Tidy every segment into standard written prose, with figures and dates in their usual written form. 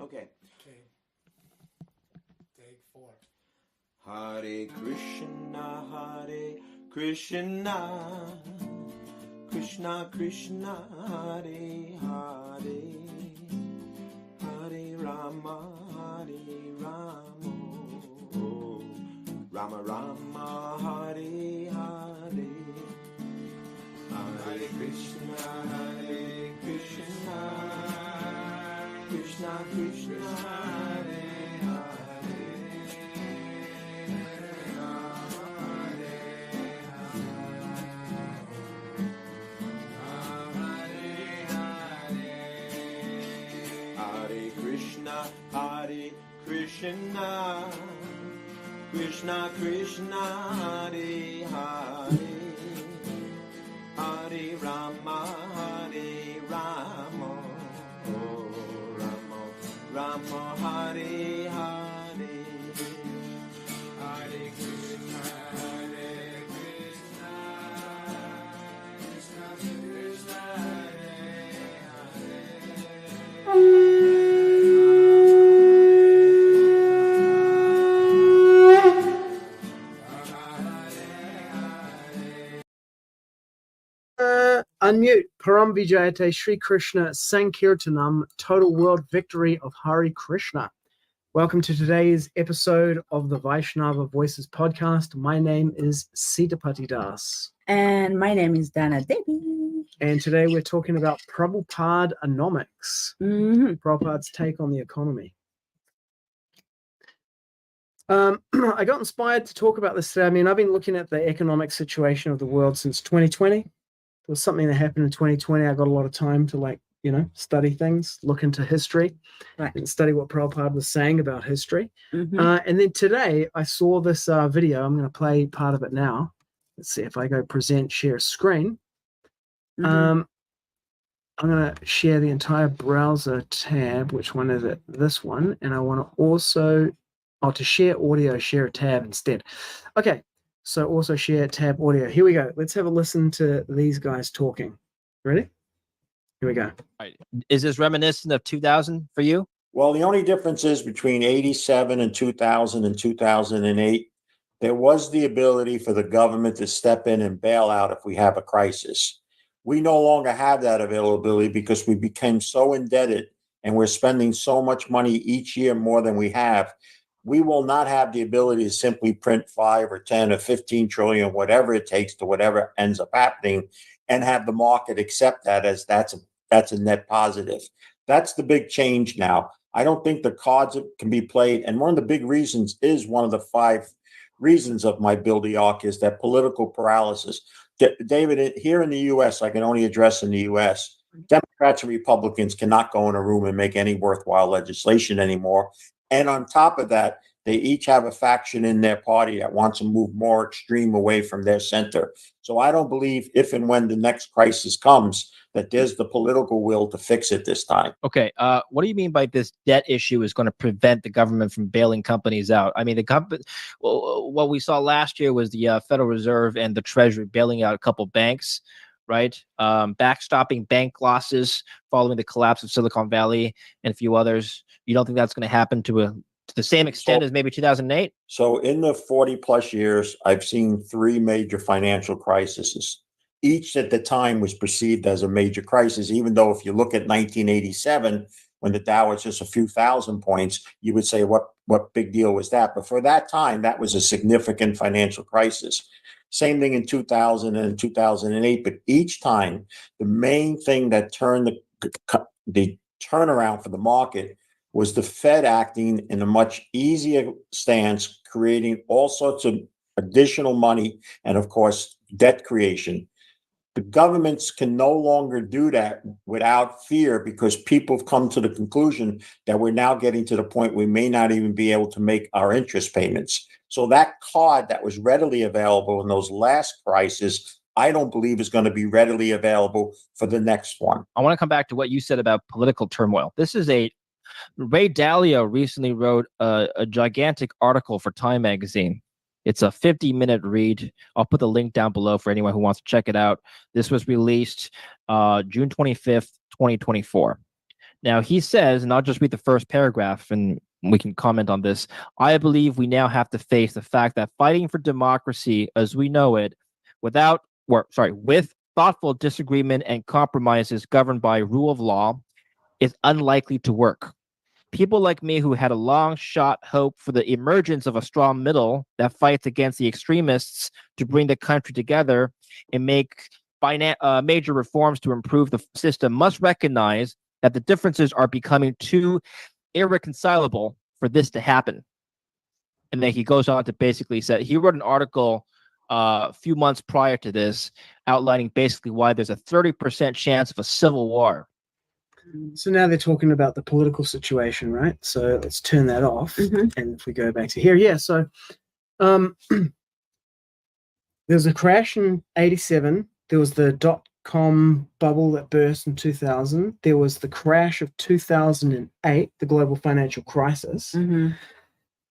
Okay. Okay. Take 4. Hare Krishna, Krishna Krishna, Hare Hare, Hare Rama, Rama Rama, Hare Hare, Hare Krishna, Krishna Krishna, Hare Hare Krishna, Krishna Krishna, Hare Hare, Hare Rama, oh Rama, Hare Hare, Hare Krishna, Krishna Krishna, Unmute. Param Vijayate Sri Krishna Sankirtanam, total world victory of Hare Krishna. Welcome to today's episode of the Vaishnava Voices podcast. My name is Sitapati Das. And my name is Dana Devi. And today we're talking about Prabhupadanomics, Prabhupada's take on the economy. I got inspired to talk about this today. I mean, I've been looking at the economic situation of the world since 2020. There was something that happened in 2020. I got a lot of time to study things, look into history, and study what Prabhupada was saying about history. And then today I saw this video. I'm going to play part of it now. Let's see if I go present, share screen. I'm going to share the entire browser tab. Which one is it? This one. And I want to also, to share audio, share a tab instead. Okay. So also share tab audio. Here we go. Let's have a listen to these guys talking. Ready? Here we go. Right. Is this reminiscent of 2000 for you? Well, the only difference is between 87 and 2000 and 2008, there was the ability for the government to step in and bail out if we have a crisis. We no longer have that availability because we became so indebted and we're spending so much money each year more than we have. We will not have the ability to simply print 5 or 10 or 15 trillion, whatever it takes to whatever ends up happening, and have the market accept that as that's a net positive. That's the big change now. I don't think the cards can be played. And one of the big reasons is one of the 5 reasons of my Build the Ark is that political paralysis. David, here in the U.S., I can only address in the U.S., Democrats and Republicans cannot go in a room and make any worthwhile legislation anymore. And on top of that, they each have a faction in their party that wants to move more extreme away from their center. So I don't believe if and when the next crisis comes that there's the political will to fix it this time. Okay. What do you mean by this debt issue is going to prevent the government from bailing companies out? I mean, what we saw last year was the Federal Reserve and the Treasury bailing out a couple banks, right? Backstopping bank losses following the collapse of Silicon Valley and a few others. You don't think that's going to happen to the same extent as maybe 2008? So in the 40 plus years, I've seen 3 major financial crises. Each at the time was perceived as a major crisis, even though if you look at 1987, when the Dow was just a few thousand points, you would say, what big deal was that? But for that time, that was a significant financial crisis. Same thing in 2000 and 2008. But each time, the main thing that turned the turnaround for the market was the Fed acting in a much easier stance, creating all sorts of additional money and, of course, debt creation. The governments can no longer do that without fear because people have come to the conclusion that we're now getting to the point we may not even be able to make our interest payments. So that card that was readily available in those last crises, I don't believe is going to be readily available for the next one. I want to come back to what you said about political turmoil. This is Ray Dalio recently wrote a gigantic article for Time magazine. It's a 50-minute read. I'll put the link down below for anyone who wants to check it out. This was released June 25th, 2024. Now he says, and I'll just read the first paragraph and we can comment on this. I believe we now have to face the fact that fighting for democracy as we know it with thoughtful disagreement and compromises governed by rule of law is unlikely to work. People like me who had a long shot hope for the emergence of a strong middle that fights against the extremists to bring the country together and make major reforms to improve the system must recognize that the differences are becoming too irreconcilable for this to happen. And then he goes on to basically say he wrote an article a few months prior to this outlining basically why there's a 30% chance of a civil war. So now they're talking about the political situation, right? So let's turn that off. And if we go back to here, so there's a crash in 87. There was the dot-com bubble that burst in 2000. There was the crash of 2008, the global financial crisis,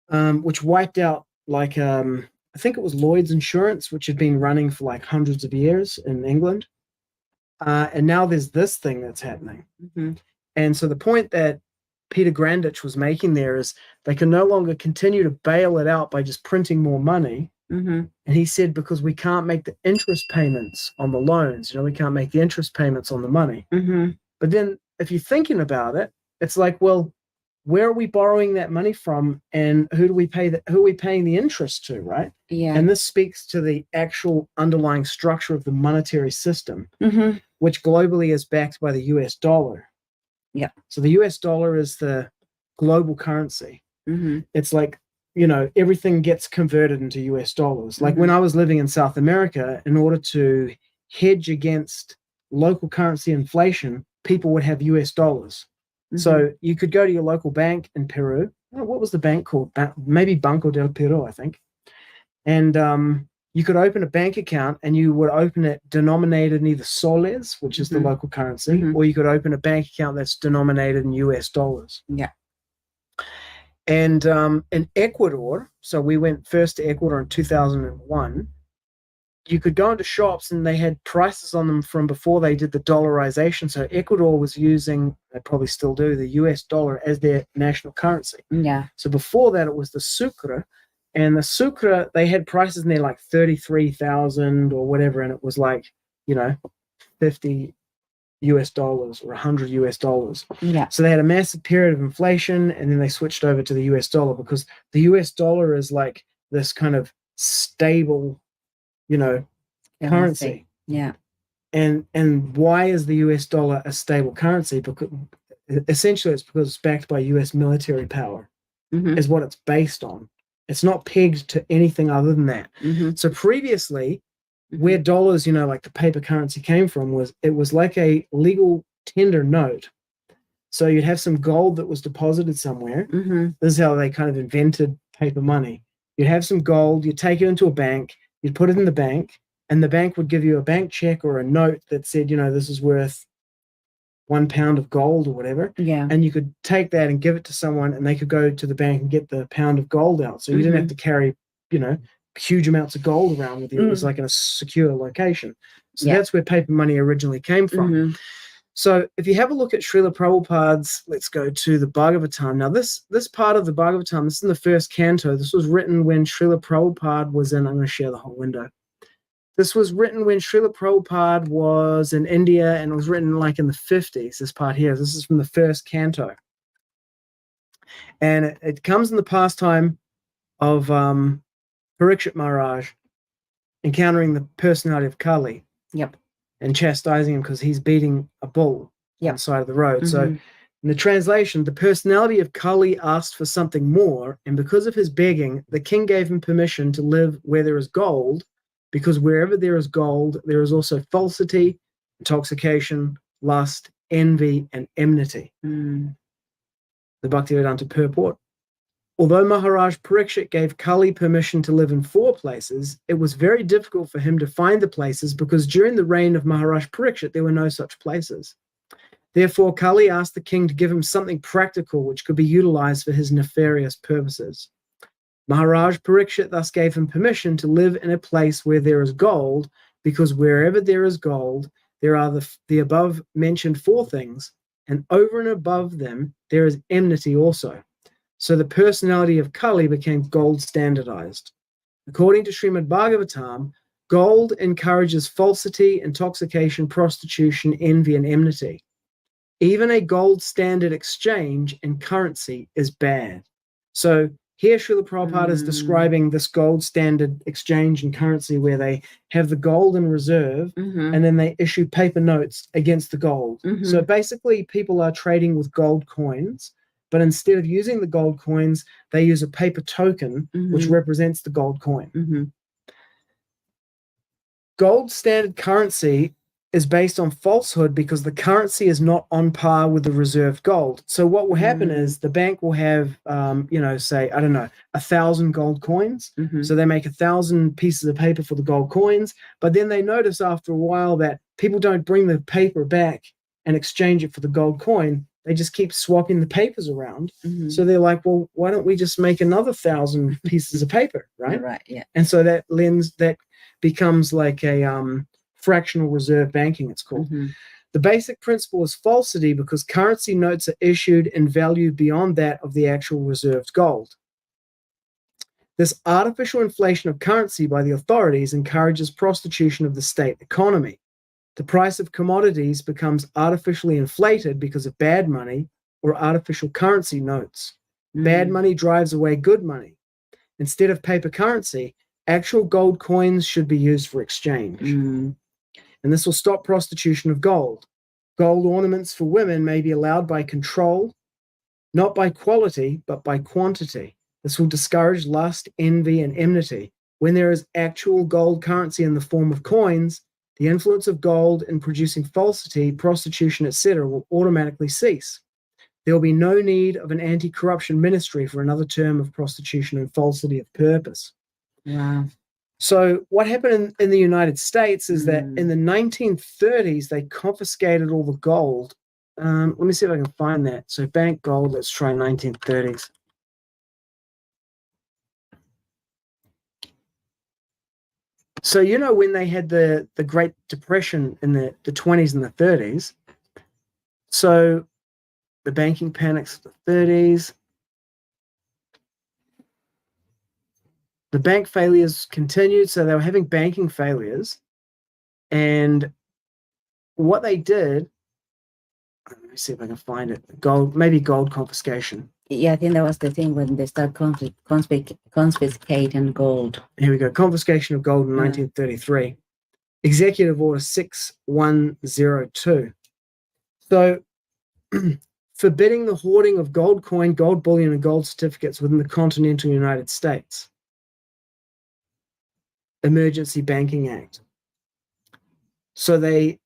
which wiped out like, I think it was Lloyd's Insurance, which had been running for like hundreds of years in England. And now there's this thing that's happening. And so the point that Peter Grandich was making there is they can no longer continue to bail it out by just printing more money. And he said, because we can't make the interest payments on the loans, we can't make the interest payments on the money. But then if you're thinking about it, it's like, well, where are we borrowing that money from, and who are we paying the interest to, right? Yeah. And this speaks to the actual underlying structure of the monetary system, which globally is backed by the US dollar. Yeah. So the US dollar is the global currency. It's like, everything gets converted into US dollars. Like when I was living in South America, in order to hedge against local currency inflation, people would have US dollars. So you could go to your local bank in Peru. What was the bank called? Maybe Banco del Peru, I think. And you could open a bank account, and you would open it denominated in either soles, which is the local currency, or you could open a bank account that's denominated in US dollars. Yeah. And in Ecuador, so we went first to Ecuador in 2001, you could go into shops and they had prices on them from before they did the dollarization. So Ecuador was using, they probably still do, the US dollar as their national currency. Yeah. So before that, it was the sucre. And the sucre, they had prices in there like 33,000 or whatever. And it was like, 50 US dollars or 100 US dollars. Yeah. So they had a massive period of inflation, and then they switched over to the US dollar because the US dollar is like this kind of stable, currency. Yeah. And why is the US dollar a stable currency? Because essentially it's because it's backed by US military power is what it's based on. It's not pegged to anything other than that. So previously, where dollars, like the paper currency came from, was like a legal tender note. So you'd have some gold that was deposited somewhere. This is how they kind of invented paper money. You'd have some gold, you'd take it into a bank, you'd put it in the bank, and the bank would give you a bank check or a note that said, this is worth 1 pound of gold or whatever. Yeah. And you could take that and give it to someone, and they could go to the bank and get the pound of gold out. So you didn't have to carry, huge amounts of gold around with you. It was like in a secure location. So that's where paper money originally came from. So if you have a look at Srila Prabhupada's, let's go to the Bhagavatam. Now this part of the Bhagavatam, this is in the first canto. This was written when Srila Prabhupada was in, I'm going to share the whole window. This was written when Srila Prabhupada was in India, and it was written like in the 50s, this part here. This is from the first canto. And it comes in the pastime of Parikshit Maharaj encountering the personality of Kali. Yep. And chastising him because he's beating a bull on the side of the road. So in the translation, the personality of Kali asked for something more, and because of his begging, the king gave him permission to live where there is gold, because wherever there is gold, there is also falsity, intoxication, lust, envy, and enmity. The Bhaktivedanta purport. Although Maharaj Parikshit gave Kali permission to live in 4 places, it was very difficult for him to find the places because during the reign of Maharaj Parikshit, there were no such places. Therefore, Kali asked the king to give him something practical which could be utilized for his nefarious purposes. Maharaj Parikshit thus gave him permission to live in a place where there is gold, because wherever there is gold, there are the above mentioned 4 things, and over and above them, there is enmity also. So the personality of Kali became gold standardized. According to Srimad Bhagavatam, gold encourages falsity, intoxication, prostitution, envy, and enmity. Even a gold standard exchange and currency is bad. So here Srila Prabhupada is describing this gold standard exchange and currency where they have the gold in reserve and then they issue paper notes against the gold. So basically people are trading with gold coins, but instead of using the gold coins, they use a paper token which represents the gold coin. Gold standard currency is based on falsehood because the currency is not on par with the reserve gold. So what will happen is the bank will have, say, I don't know, 1,000 gold coins. So they make 1,000 pieces of paper for the gold coins, but then they notice after a while that people don't bring the paper back and exchange it for the gold coin. They just keep swapping the papers around. So they're like, well, why don't we just make another 1,000 pieces of paper, right? Right, yeah. And so that becomes like a fractional reserve banking, it's called. The basic principle is falsity because currency notes are issued in value beyond that of the actual reserved gold. This artificial inflation of currency by the authorities encourages prostitution of the state economy. The price of commodities becomes artificially inflated because of bad money or artificial currency notes. Bad money drives away good money. Instead of paper currency, actual gold coins should be used for exchange. And this will stop prostitution of gold. Gold ornaments for women may be allowed by control, not by quality, but by quantity. This will discourage lust, envy, and enmity. When there is actual gold currency in the form of coins, the influence of gold in producing falsity, prostitution, etc. will automatically cease. There will be no need of an anti-corruption ministry for another term of prostitution and falsity of purpose. Wow. So what happened in the United States is that in the 1930s, they confiscated all the gold. Let me see if I can find that. So bank gold, let's try 1930s. So, when they had the Great Depression in the 20s and the 30s, so the banking panics of the 30s, the bank failures continued, so they were having banking failures. And what they did, let me see if I can find it, maybe gold confiscation. Yeah, I think that was the thing when they start confiscating gold. Here we go, confiscation of gold in 1933. Executive Order 6102. So forbidding the hoarding of gold coin, gold bullion, and gold certificates within the continental United States. Emergency Banking Act. So they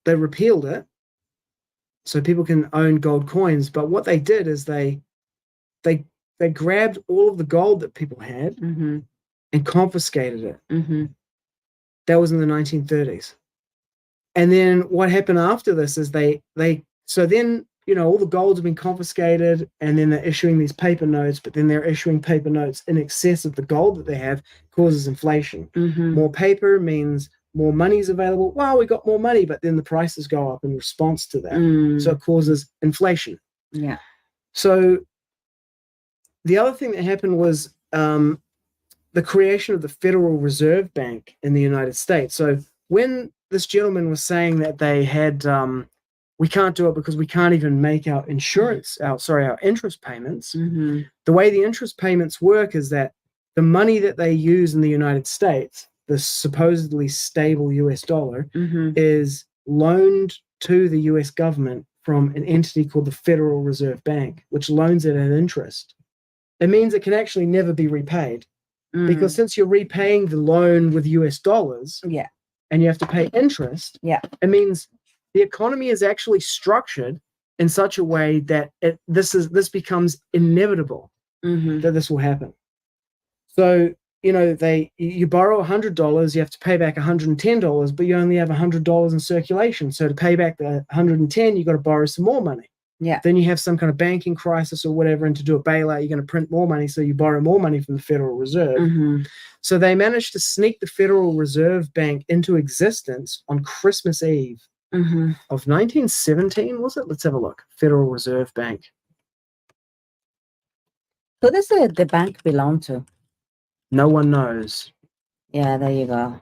repealed it so people can own gold coins, but what they did is they grabbed all of the gold that people had and confiscated it. That was in the 1930s. And then what happened after this is so then all the gold's been confiscated, and then they're issuing these paper notes, but then they're issuing paper notes in excess of the gold that they have, causes inflation. More paper means more money is available. Well, we got more money, but then the prices go up in response to that. So it causes inflation. Yeah. So the other thing that happened was the creation of the Federal Reserve Bank in the United States. So when this gentleman was saying that they had we can't do it because we can't even make our interest payments. The way the interest payments work is that the money that they use in the United States, the supposedly stable US dollar, is loaned to the US government from an entity called the Federal Reserve Bank, which loans it at interest. It means it can actually never be repaid because since you're repaying the loan with US dollars, and you have to pay interest, it means the economy is actually structured in such a way that this becomes inevitable that this will happen. So, you borrow $100, you have to pay back $110, but you only have $100 in circulation. So to pay back the $110, you've got to borrow some more money. Then you have some kind of banking crisis or whatever, and to do a bailout, you're going to print more money, so you borrow more money from the Federal Reserve. So they managed to sneak the Federal Reserve Bank into existence on Christmas Eve Mm-hmm. of 1917, was it? Let's have a look. Federal Reserve Bank. Who does the bank belong to? No one knows. Yeah, there you go.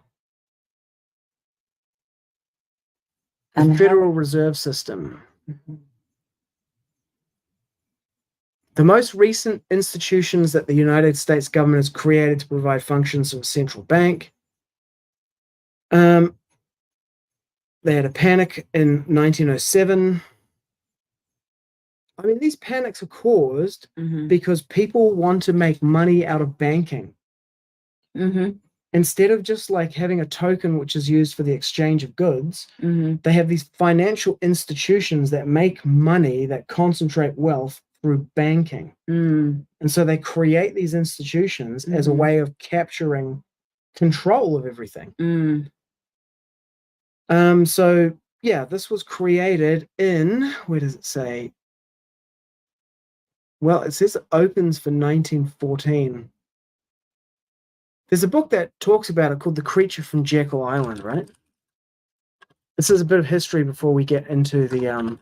The And how- Federal Reserve System. Mhm. The most recent institutions that the United States government has created to provide functions of a central bank. They had a panic in 1907. I mean, these panics are caused Mhm. because people want to make money out of banking. Mhm. Instead of just like having a token which is used for the exchange of goods, Mhm. they have these financial institutions that make money, that concentrate wealth through banking. Mm. And so they create these institutions as a Mhm. way of capturing control of everything. Mm. So yeah, this was created in, where does it say? Well, it says it opens for 1914. There's a book that talks about it called The Creature from Jekyll Island, right? This is a bit of history before we get into the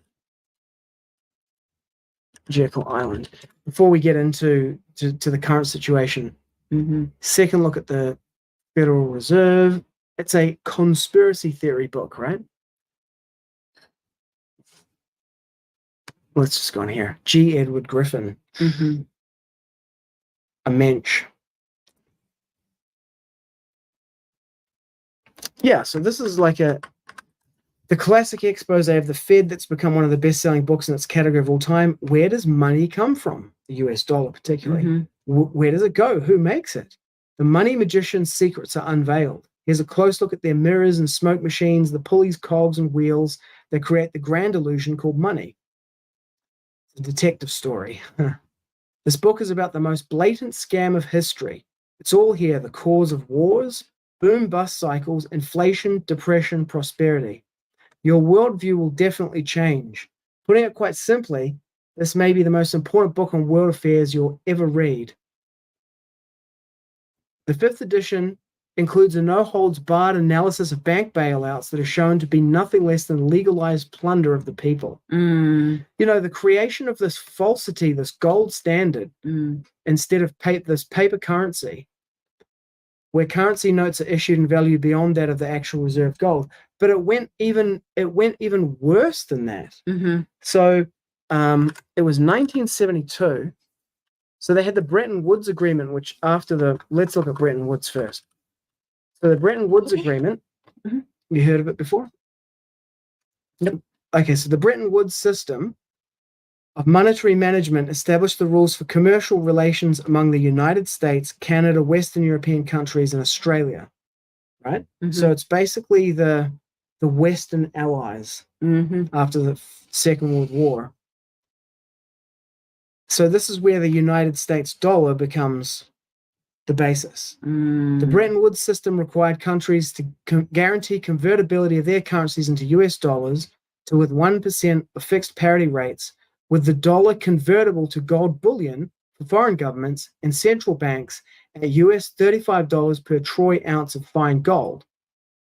Jekyll Island. Before we get into to the current situation. Mhm. Second look at the Federal Reserve. It's a conspiracy theory book, right? Let's just go on here. G. Edward Griffin, Mhm. a mensch. Yeah, so this is like the classic expose of the Fed that's become one of the best-selling books in its category of all time. Where does money come from? The US dollar, particularly. Mhm. Where does it go? Who makes it? The money magician's secrets are unveiled. Here's a close look at their mirrors and smoke machines, the pulleys, cogs, and wheels that create the grand illusion called money. It's a detective story. This book is about the most blatant scam of history. It's all here, the cause of wars, boom-bust cycles, inflation, depression, prosperity. Your worldview will definitely change. Putting it quite simply, this may be the most important book on world affairs you'll ever read. The fifth edition includes a no-holds-barred analysis of bank bailouts that are shown to be nothing less than legalized plunder of the people. Mm. You know, the creation of this falsity, this gold standard, Mm. instead of this paper currency, where currency notes are issued in value beyond that of the actual reserve gold. But it went even worse than that. Mhm. So it was 1972. So they had the Bretton Woods Agreement, which let's look at Bretton Woods first. So the Bretton Woods Agreement, Mhm. you heard of it before? Nope. Okay, so the Bretton Woods system of monetary management established the rules for commercial relations among the United States, Canada, Western European countries, and Australia, right? Mhm. So it's basically the Western allies Mhm. after the Second World War. So this is where the United States dollar becomes the basis. Mm. The Bretton Woods system required countries to guarantee convertibility of their currencies into US dollars to with 1% of fixed parity rates, with the dollar convertible to gold bullion for foreign governments and central banks at US $35 per troy ounce of fine gold.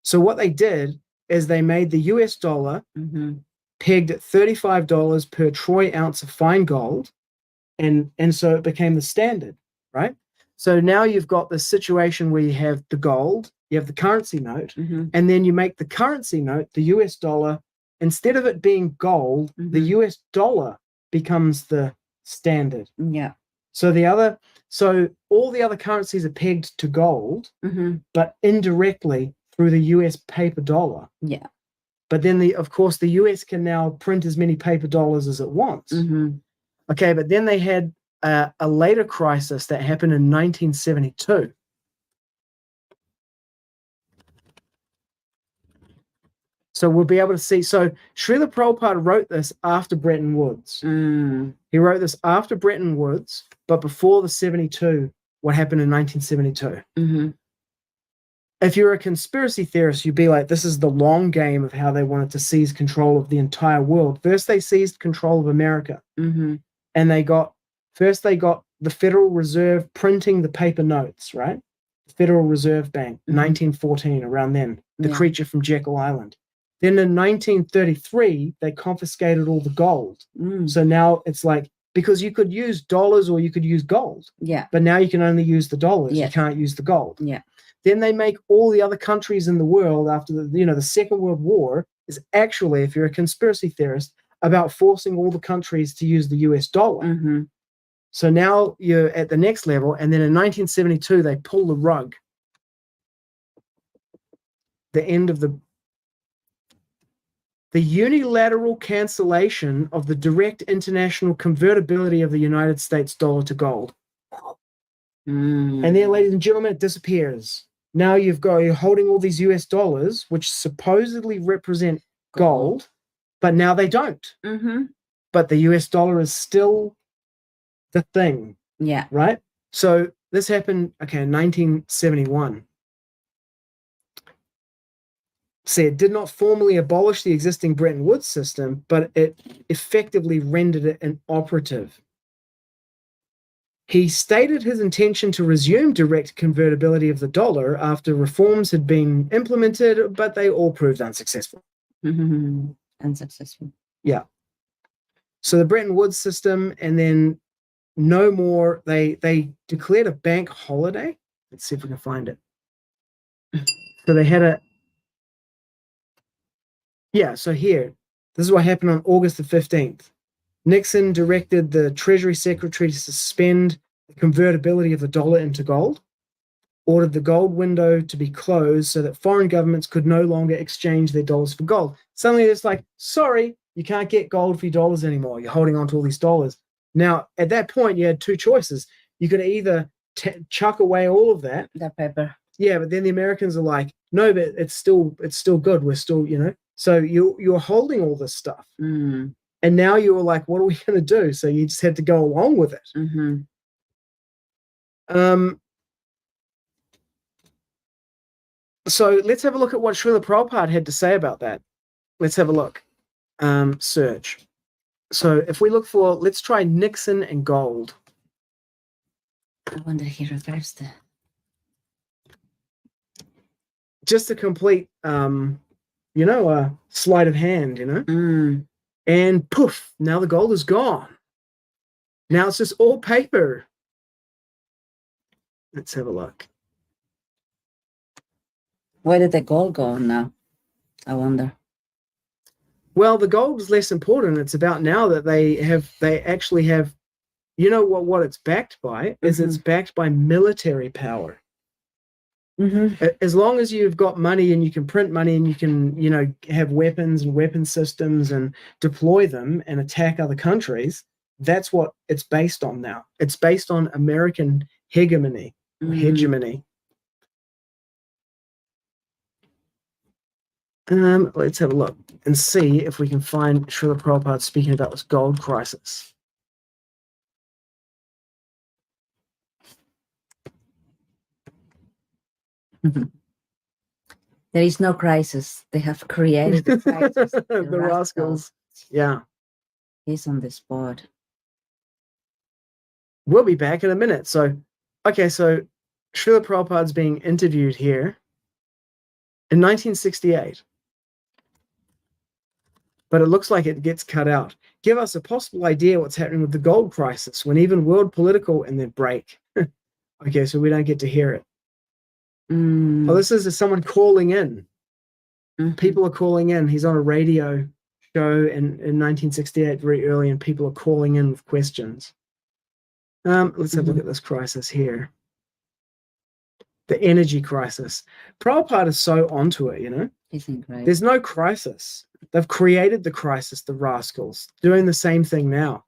So what they did is they made the US dollar Mhm. pegged at $35 per troy ounce of fine gold, and so it became the standard, right? So now you've got this situation where you have the gold, you have the currency note, Mhm. and then you make the currency note, the US dollar, instead of it being gold, the Mhm. US dollar becomes the standard. Yeah. So all the other currencies are pegged to gold, Mhm. but indirectly through the US paper dollar. Yeah. But then of course the US can now print as many paper dollars as it wants. Mhm. Okay, but then they had a later crisis that happened in 1972. So we'll be able to see. So Srila Prabhupada wrote this after Bretton Woods. Mm. He wrote this after Bretton Woods, but before the 72, what happened in 1972. Mhm. If you're a conspiracy theorist, you'd be like, this is the long game of how they wanted to seize control of the entire world. First, they seized control of America. Mhm. And they got the Federal Reserve printing the paper notes, right? The Federal Reserve Bank, Mhm. 1914, around then, the Yeah. creature from Jekyll Island. Then in 1933, they confiscated all the gold. So now it's like, because you could use dollars or you could use gold, Yeah. but now you can only use the dollars. Yes. You can't use the gold. Yeah. Then they make all the other countries in the world after the Second World War is actually, if you're a conspiracy theorist, about forcing all the countries to use the US dollar. Mm-hmm. So now you're at the next level. And then in 1972, they pull the rug. The end of the unilateral cancellation of the direct international convertibility of the United States dollar to gold. Mm. And then, ladies and gentlemen, it disappears. Now you're holding all these US dollars, which supposedly represent gold, but now they don't. Mm-hmm. But the US dollar is still the thing, Yeah. right? So this happened, in 1971. See, it did not formally abolish the existing Bretton Woods system, but it effectively rendered it inoperative. He stated his intention to resume direct convertibility of the dollar after reforms had been implemented, but they all proved unsuccessful. Mm-hmm. Unsuccessful. Yeah. So the Bretton Woods system, and then no more, they declared a bank holiday. Let's see if we can find it. So they had so here, this is what happened on August the 15th. Nixon directed the Treasury Secretary to suspend the convertibility of the dollar into gold, ordered the gold window to be closed so that foreign governments could no longer exchange their dollars for gold. Suddenly it's like, sorry, you can't get gold for your dollars anymore. You're holding on to all these dollars. Now, at that point, you had two choices. You could either chuck away all of that. That paper. Yeah, but then the Americans are like, no, but it's still good. We're still, So you're holding all this stuff. Mm. And now you were like, what are we going to do? So you just had to go along with it. Mm-hmm. So let's have a look at what Srila Prabhupada had to say about that. Let's have a look. Search. So if we look for, let's try Nixon and gold. I wonder he reversed it. Just a complete, sleight of hand, Mm. And poof, now the gold is gone. Now it's just all paper. Let's have a look. Where did the gold go now? I wonder. Well, the gold is less important. It's about now that they actually have, what it's backed by is it's backed by military power. Mm-hmm. As long as you've got money and you can print money and you can, have weapons and weapon systems and deploy them and attack other countries, that's what it's based on now. It's based on American hegemony. Hegemony. Let's have a look and see if we can find Srila Prabhupada speaking about this gold crisis. There is no crisis. They have created the crisis. The rascals. Yeah. He's on the spot. We'll be back in a minute. So Srila Prabhupada's being interviewed here in 1968. But it looks like it gets cut out. Give us a possible idea what's happening with the gold crisis when even world political and then break. Okay, so we don't get to hear it. Oh, this is someone calling in. Mm-hmm. People are calling in. He's on a radio show in 1968, very early, and people are calling in with questions. Let's have a look at this crisis here. The energy crisis. Prabhupada is so onto it, Isn't great. There's no crisis. They've created the crisis, the rascals, doing the same thing now.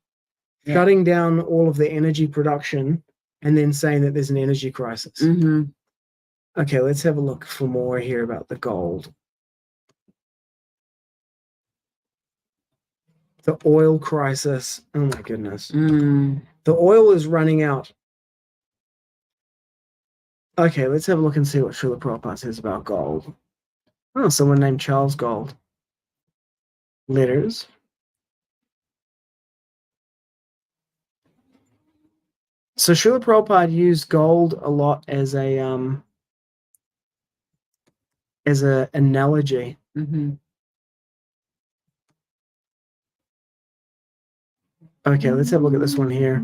Yeah. Shutting down all of the energy production and then saying that there's an energy crisis. Mm-hmm. Okay, let's have a look for more here about the gold. The oil crisis. Oh my goodness. The oil is running out. Okay, let's have a look and see what Srila Prabhupada says about gold. Oh, someone named Charles Gold. Letters. So Srila Prabhupada used gold a lot as a analogy. Mm-hmm. Okay, let's have a look at this one here.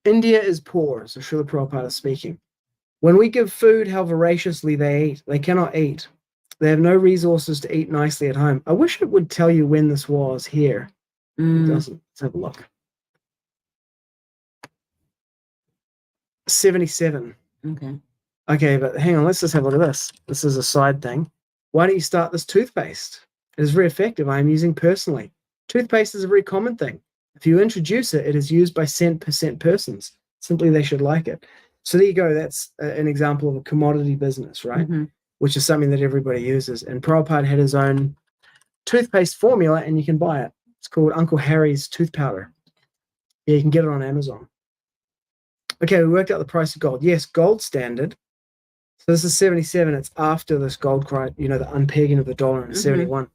India is poor, so Srila Prabhupada is speaking. When we give food, how voraciously they eat. They cannot eat. They have no resources to eat nicely at home. I wish it would tell you when this was here. It doesn't. Let's have a look. 77. Okay. Okay, but hang on. Let's just have a look at this. This is a side thing. Why don't you start this toothpaste? It is very effective. I am using personally. Toothpaste is a very common thing. If you introduce it, it is used by % persons. Simply, they should like it. So there you go. That's an example of a commodity business, right? Mm-hmm. Which is something that everybody uses. And Prabhupada had his own toothpaste formula, and you can buy it. It's called Uncle Harry's tooth powder. Yeah, you can get it on Amazon. Okay, we worked out the price of gold. Yes, gold standard. So this is 77. It's after this gold cry, the unpegging of the dollar in 71.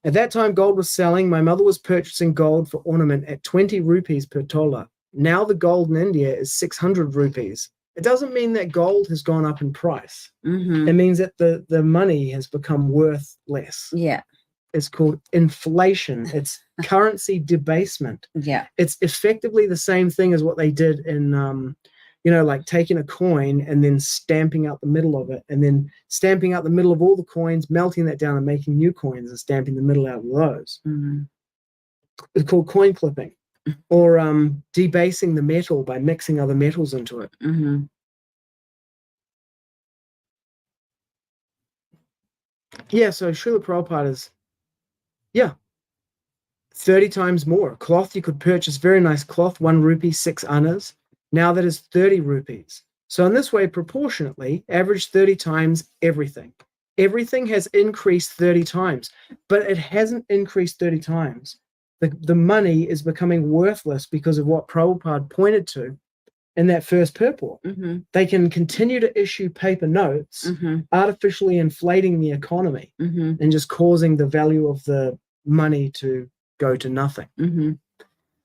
At that time, gold was selling. My mother was purchasing gold for ornament at 20 rupees per tola. Now the gold in India is 600 rupees. It doesn't mean that gold has gone up in price. Mm-hmm. It means that the money has become worth less. Yeah. It's called inflation. It's currency debasement. Yeah. It's effectively the same thing as what they did in, like taking a coin and then stamping out the middle of it, and then stamping out the middle of all the coins, melting that down and making new coins and stamping the middle out of those. Mm-hmm. It's called coin clipping, or debasing the metal by mixing other metals into it. Mm-hmm. Yeah, so Srila Prabhupada is, 30 times more. Cloth, you could purchase very nice cloth, 1 rupee, 6 annas. Now that is 30 rupees. So in this way, proportionately, average 30 times everything. Everything has increased 30 times, but it hasn't increased 30 times. The money is becoming worthless because of what Prabhupada pointed to in that first purport. Mm-hmm. They can continue to issue paper notes, Mm-hmm. artificially inflating the economy Mm-hmm. and just causing the value of the money to go to nothing. Mm-hmm.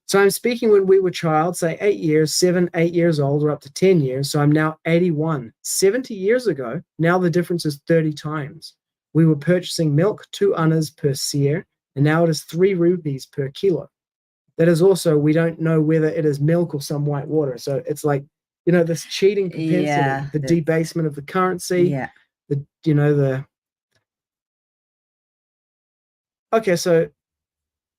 So I'm speaking when we were child, say 8 years, 7, 8 years old, or up to 10 years. So I'm now 81. 70 years ago, now the difference is 30 times. We were purchasing milk 2 annas per seer, and now it is 3 rupees per kilo. That is also, we don't know whether it is milk or some white water. So it's like, this cheating propensity, Yeah, the debasement of the currency, Yeah. Okay, so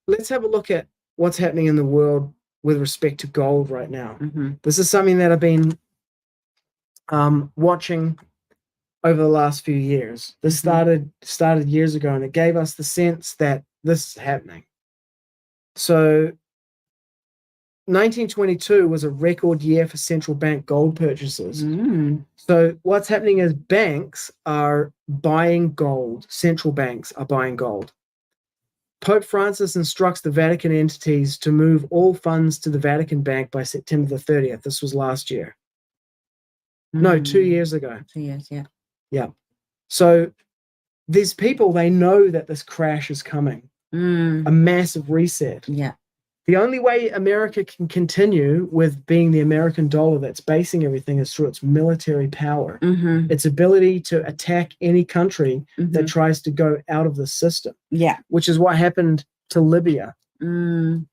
let's have a look at what's happening in the world with respect to gold right now. Mm-hmm. This is something that I've been watching over the last few years. This started years ago, and it gave us the sense that this is happening. So 1922 was a record year for central bank gold purchases. Mm. So what's happening is banks are buying gold. Central banks are buying gold. Pope Francis instructs the Vatican entities to move all funds to the Vatican Bank by September the 30th. This was last year. No, 2 years ago. 2 years, yeah. Yeah. So these people, they know that this crash is coming, a massive reset. Yeah. The only way America can continue with being the American dollar that's basing everything is through its military power, Mm-hmm. its ability to attack any country Mm-hmm. that tries to go out of the system, Yeah. which is what happened to Libya. Mm.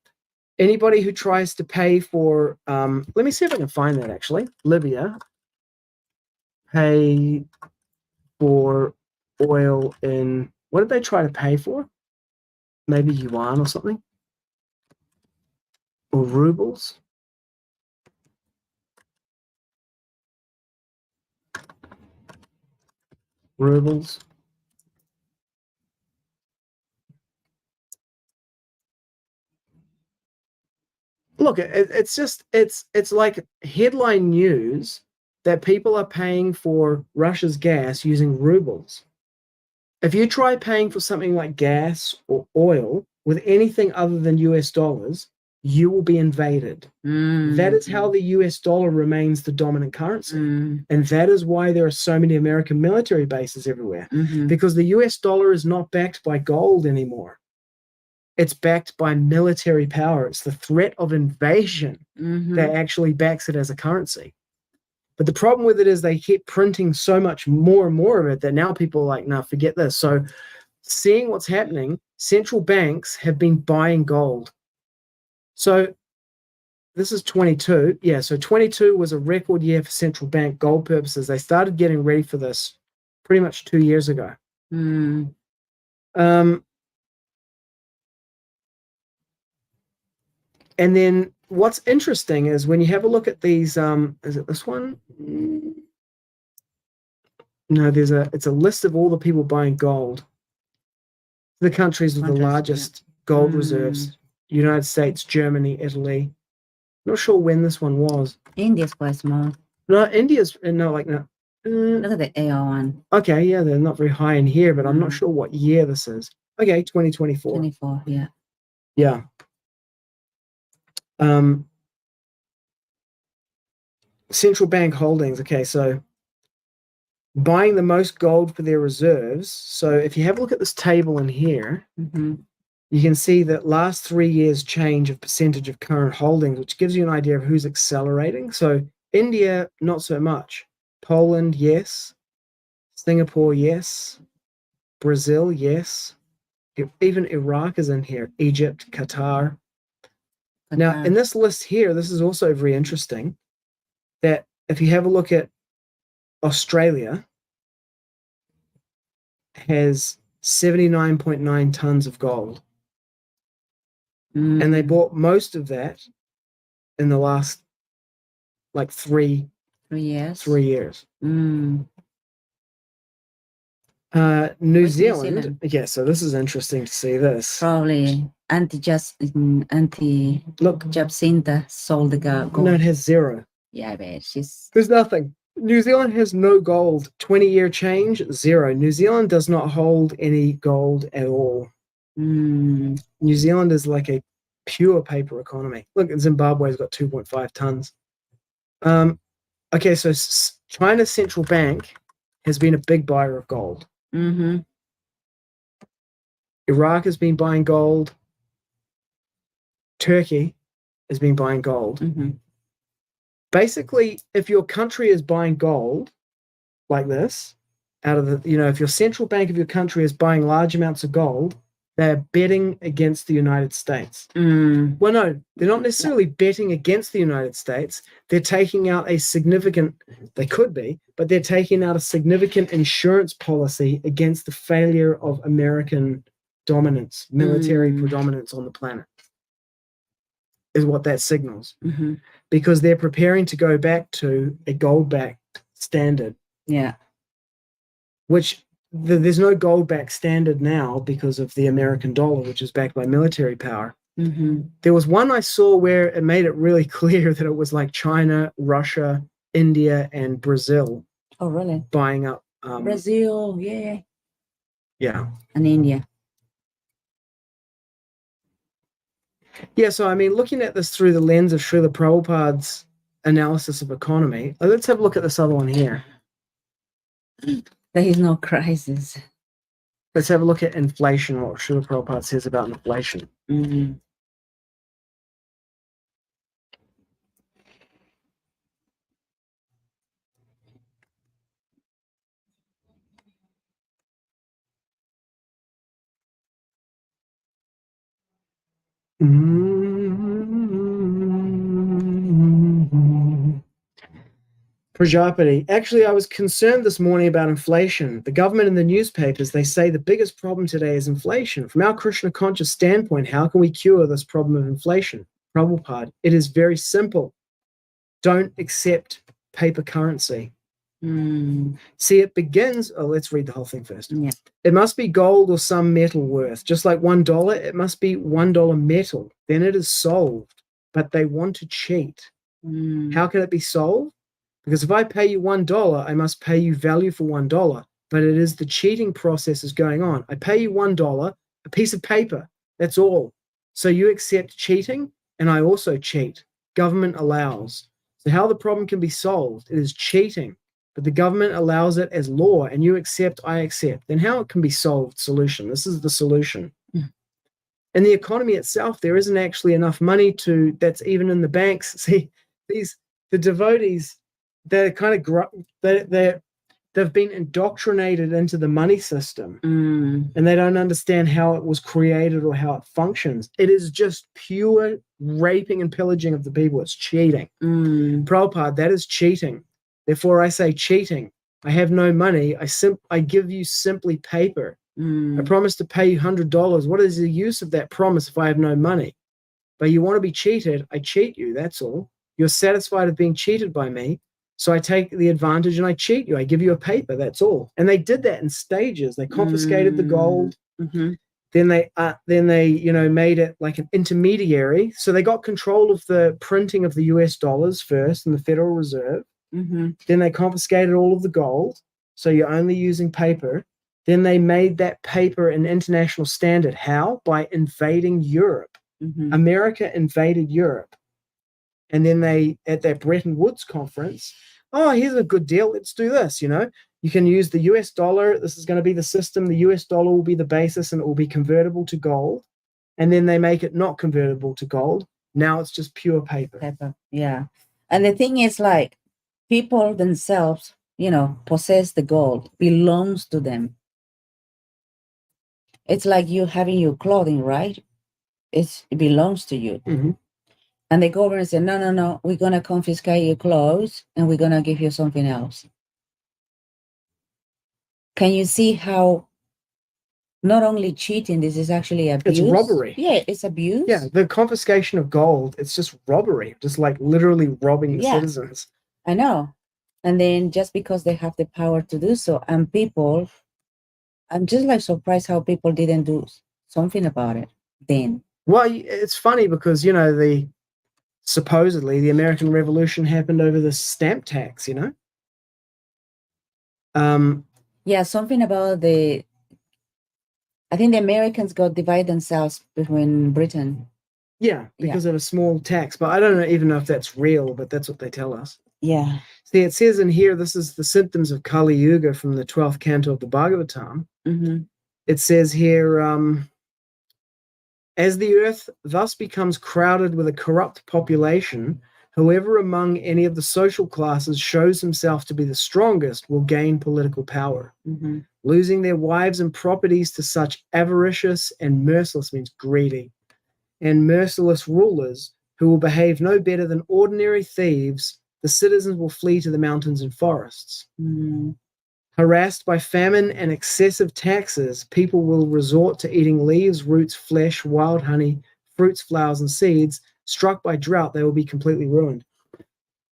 Anybody who tries to pay for, let me see if I can find that actually. Libya, pay for oil in, what did they try to pay for? Maybe yuan or something? Or rubles? Rubles. Look, it's like headline news that people are paying for Russia's gas using rubles. If you try paying for something like gas or oil with anything other than US dollars, you will be invaded. Mm. That is how the US dollar remains the dominant currency. Mm. And that is why there are so many American military bases everywhere, Mm-hmm. because the US dollar is not backed by gold anymore. It's backed by military power. It's the threat of invasion Mm-hmm. that actually backs it as a currency. But the problem with it is they keep printing so much more and more of it that now people are like, no, forget this. So seeing what's happening, central banks have been buying gold. So this is 22. Yeah, so 22 was a record year for central bank gold purposes. They started getting ready for this pretty much 2 years ago. Mm. And then what's interesting is when you have a look at these, is it this one? No, it's a list of all the people buying gold. The countries with the largest gold reserves: United States, Germany, Italy. Not sure when this one was. India's quite small. No, India's no, like no. Look at the AR one. Okay, yeah, they're not very high in here, but I'm not sure what year this is. Okay, 2024. 24, yeah. Yeah. Central bank holdings. Okay, so buying the most gold for their reserves. So if you have a look at this table in here, you can see that last 3 years change of percentage of current holdings, which gives you an idea of who's accelerating. So India, not so much. Poland, yes. Singapore, yes. Brazil, yes. Even Iraq is in here. Egypt, Qatar. Now, in this list here, this is also very interesting, that if you have a look at Australia, has 79.9 tons of gold. And they bought most of that in the last, like, 3 years. 3 years. Mm. New Zealand. Yeah, so this is interesting to see this. Probably Jacinta sold the gold. No, it has 0. Yeah, I bet she's. There's nothing. New Zealand has no gold. 20-year change, 0. New Zealand does not hold any gold at all. New Zealand is like a pure paper economy. Look, Zimbabwe's got 2.5 tons. Okay, so China's central bank has been a big buyer of gold. Iraq has been buying gold. Turkey has been buying gold. Basically, if your country is buying gold like this, out of the, if your central bank of your country is buying large amounts of gold, they're betting against the United States. Well, no, they're not necessarily betting against the United States. They're taking out they could be, but they're taking out a significant insurance policy against the failure of American dominance, military predominance on the planet, is what that signals. Because they're preparing to go back to a gold-backed standard. Yeah. Which there's no gold-backed standard now because of the American dollar, which is backed by military power. There was one I saw where it made it really clear that it was like China, Russia, India, and Brazil. Oh, really? Buying up. Brazil, yeah. Yeah. And India. Yeah, so I mean, looking at this through the lens of Srila Prabhupada's analysis of economy, let's have a look at this other one here. There is no crisis. Let's have a look at inflation, what Srila Prabhupada says about inflation. Prajapati. Actually, I was concerned this morning about inflation. The government and the newspapers, they say the biggest problem today is inflation. From our Krishna conscious standpoint, how can we cure this problem of inflation? Prabhupada, it is very simple. Don't accept paper currency. See, it begins, let's read the whole thing first. Yeah. It must be gold or some metal worth. Just like $1, it must be $1 metal. Then it is solved. But they want to cheat. How can it be solved? Because if I pay you $1, I must pay you value for $1. But it is the cheating process is going on. I pay you $1, a piece of paper. That's all. So you accept cheating, and I also cheat. Government allows. So how the problem can be solved? It is cheating. But the government allows it as law, and you accept, I accept. Then how it can be solved? Solution. This is the solution. In the economy itself, there isn't actually enough money that's even in the banks. See, the devotees, they're kind of they've been indoctrinated into the money system, and they don't understand how it was created or how it functions. It is just pure raping and pillaging of the people. It's cheating. Prabhupada, that is cheating. Therefore, I say cheating. I have no money. I give you simply paper. I promise to pay you $100. What is the use of that promise if I have no money? But you want to be cheated, I cheat you, that's all. You're satisfied of being cheated by me, so I take the advantage and I cheat you. I give you a paper, that's all. And they did that in stages. They confiscated the gold. Then they made it like an intermediary. So they got control of the printing of the US dollars first in the Federal Reserve. Then they confiscated all of the gold. So you're only using paper. Then they made that paper an international standard. How? By invading Europe. America invaded Europe. And then they, at that Bretton Woods conference, oh, here's a good deal. Let's do this. You can use the US dollar. This is going to be the system. The US dollar will be the basis and it will be convertible to gold. And then they make it not convertible to gold. Now it's just pure paper. Yeah. And the thing is, like, people themselves, possess the gold, belongs to them. It's like you having your clothing, right? It belongs to you. And the government said, no, we're going to confiscate your clothes and we're going to give you something else. Can you see how not only cheating, this is actually abuse? It's robbery. Yeah, it's abuse. Yeah, the confiscation of gold, it's just robbery, just like literally robbing the citizens. I know. And then just because they have the power to do so, and people, I'm just like surprised how people didn't do something about it then. Well, it's funny because, supposedly the American Revolution happened over the stamp tax, Yeah, something about I think the Americans got divided themselves between Britain. Yeah, because of a small tax. But I don't even know if that's real, but that's what they tell us. Yeah. See, it says in here, this is the symptoms of Kali Yuga from the 12th canto of the Bhagavatam. It says here, as the earth thus becomes crowded with a corrupt population, whoever among any of the social classes shows himself to be the strongest will gain political power. Losing their wives and properties to such avaricious and merciless, means greedy, and merciless rulers who will behave no better than ordinary thieves, the citizens will flee to the mountains and forests. Harassed by famine and excessive taxes, people will resort to eating leaves, roots, flesh, wild honey, fruits, flowers, and seeds. Struck by drought, they will be completely ruined.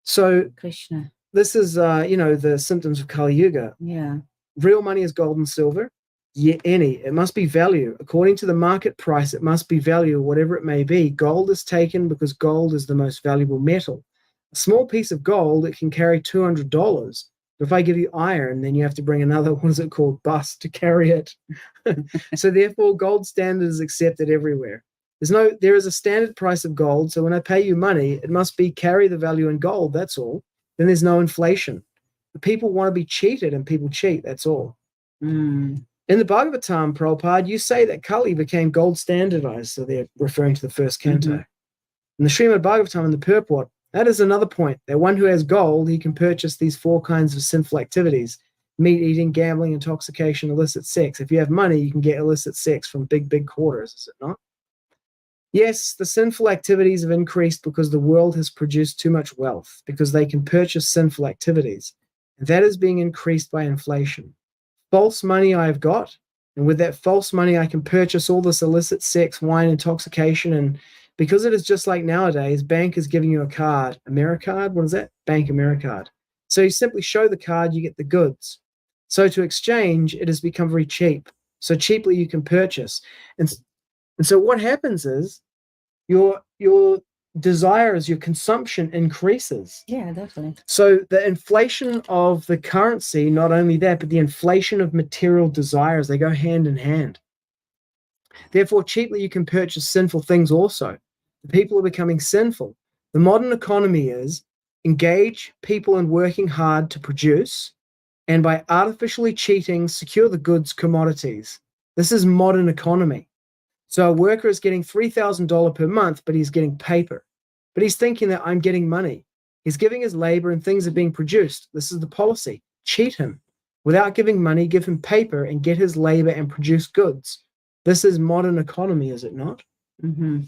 So, Krishna. This is, the symptoms of Kali Yuga. Yeah. Real money is gold and silver. It must be value. According to the market price, it must be value, whatever it may be. Gold is taken because gold is the most valuable metal. A small piece of gold, it can carry $200. But if I give you iron, then you have to bring another, what is it called, bus to carry it. So therefore, gold standard is accepted everywhere. There is a standard price of gold. So when I pay you money, it must be carry the value in gold. That's all. Then there's no inflation. The people want to be cheated and people cheat. That's all. In the Bhagavatam, Prabhupada, you say that Kali became gold standardized. So they're referring to the first canto. In the Srimad Bhagavatam, in the purport, that is another point, that one who has gold, he can purchase these 4 kinds of sinful activities: meat eating, gambling, intoxication, illicit sex. If you have money, you can get illicit sex from big quarters, is it not? Yes, the sinful activities have increased because the world has produced too much wealth, because they can purchase sinful activities. And that is being increased by inflation. False money I have got, and with that false money I can purchase all this illicit sex, wine, intoxication, and because it is just like nowadays, bank is giving you a card, AmeriCard, what is that? Bank AmeriCard. So you simply show the card, you get the goods. So to exchange, it has become very cheap. So cheaply you can purchase. And so what happens is your desires, your consumption increases. Yeah, definitely. So the inflation of the currency, not only that, but the inflation of material desires, they go hand in hand. Therefore, cheaply you can purchase sinful things also. The people are becoming sinful. The modern economy is engage people in working hard to produce, and by artificially cheating, secure the goods, commodities. This is modern economy. So a worker is getting $3,000 per month, but he's getting paper. But he's thinking that I'm getting money. He's giving his labor and things are being produced. This is the policy. Cheat him. Without giving money, give him paper and get his labor and produce goods. This is modern economy, is it not? Mm-hmm.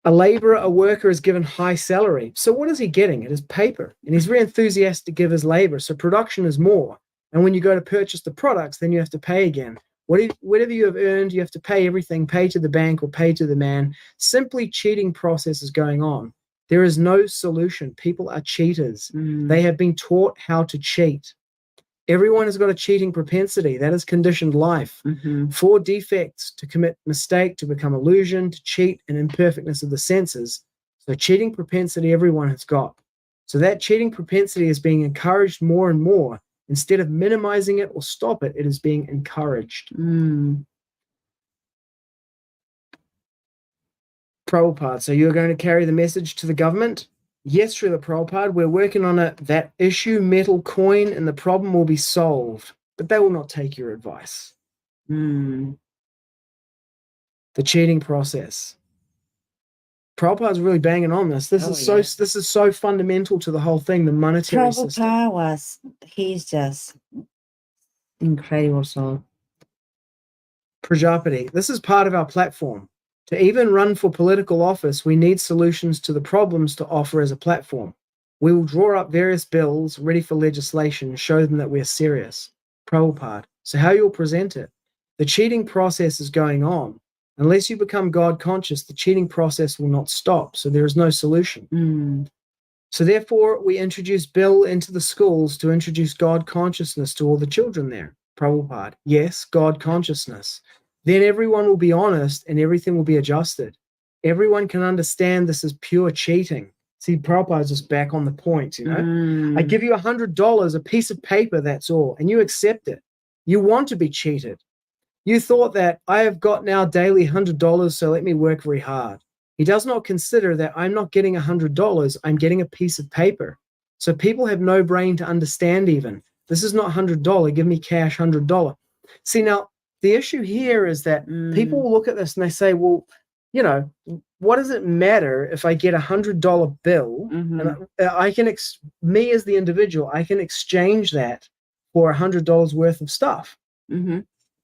A laborer, a worker is given high salary. So what is he getting? It is paper. And he's very enthusiastic to give his labor. So production is more. And when you go to purchase the products, then you have to pay again. Whatever you have earned, you have to pay everything, pay to the bank or pay to the man. Simply cheating process is going on. There is no solution. People are cheaters. They have been taught how to cheat. Everyone has got a cheating propensity. That is conditioned life. 4 defects: to commit mistake, to become illusion, to cheat, and imperfectness of the senses. So cheating propensity everyone has got. So that cheating propensity is being encouraged more and more. Instead of minimizing it or stop it, it is being encouraged. Prabhupada, so you're going to carry the message to the government? Yes, Srila Prabhupada, we're working on it. That issue metal coin and the problem will be solved, but they will not take your advice. The cheating process. Prabhupada's really banging on this. This is so fundamental to the whole thing, the monetary system. Prabhupada he's just incredible soul. Prajapati, this is part of our platform. To even run for political office, we need solutions to the problems to offer as a platform. We will draw up various bills ready for legislation and show them that we're serious. Prabhupada, so how you'll present it? The cheating process is going on. Unless you become God conscious, the cheating process will not stop. So there is no solution. So therefore, we introduce bill into the schools to introduce God consciousness to all the children there. Prabhupada, yes, God consciousness. Then everyone will be honest and everything will be adjusted. Everyone can understand this is pure cheating. See, Prabhupada's just back on the point, you know. I give you $100, a piece of paper, that's all, and you accept it. You want to be cheated. You thought that I have got now daily $100, so let me work very hard. He does not consider that I'm not getting $100, I'm getting a piece of paper. So people have no brain to understand even. This is not $100, give me cash $100. See, now, the issue here is that people will look at this and they say, well, you know, what does it matter if I get $100 bill and I can, me as the individual, I can exchange that for $100 worth of stuff,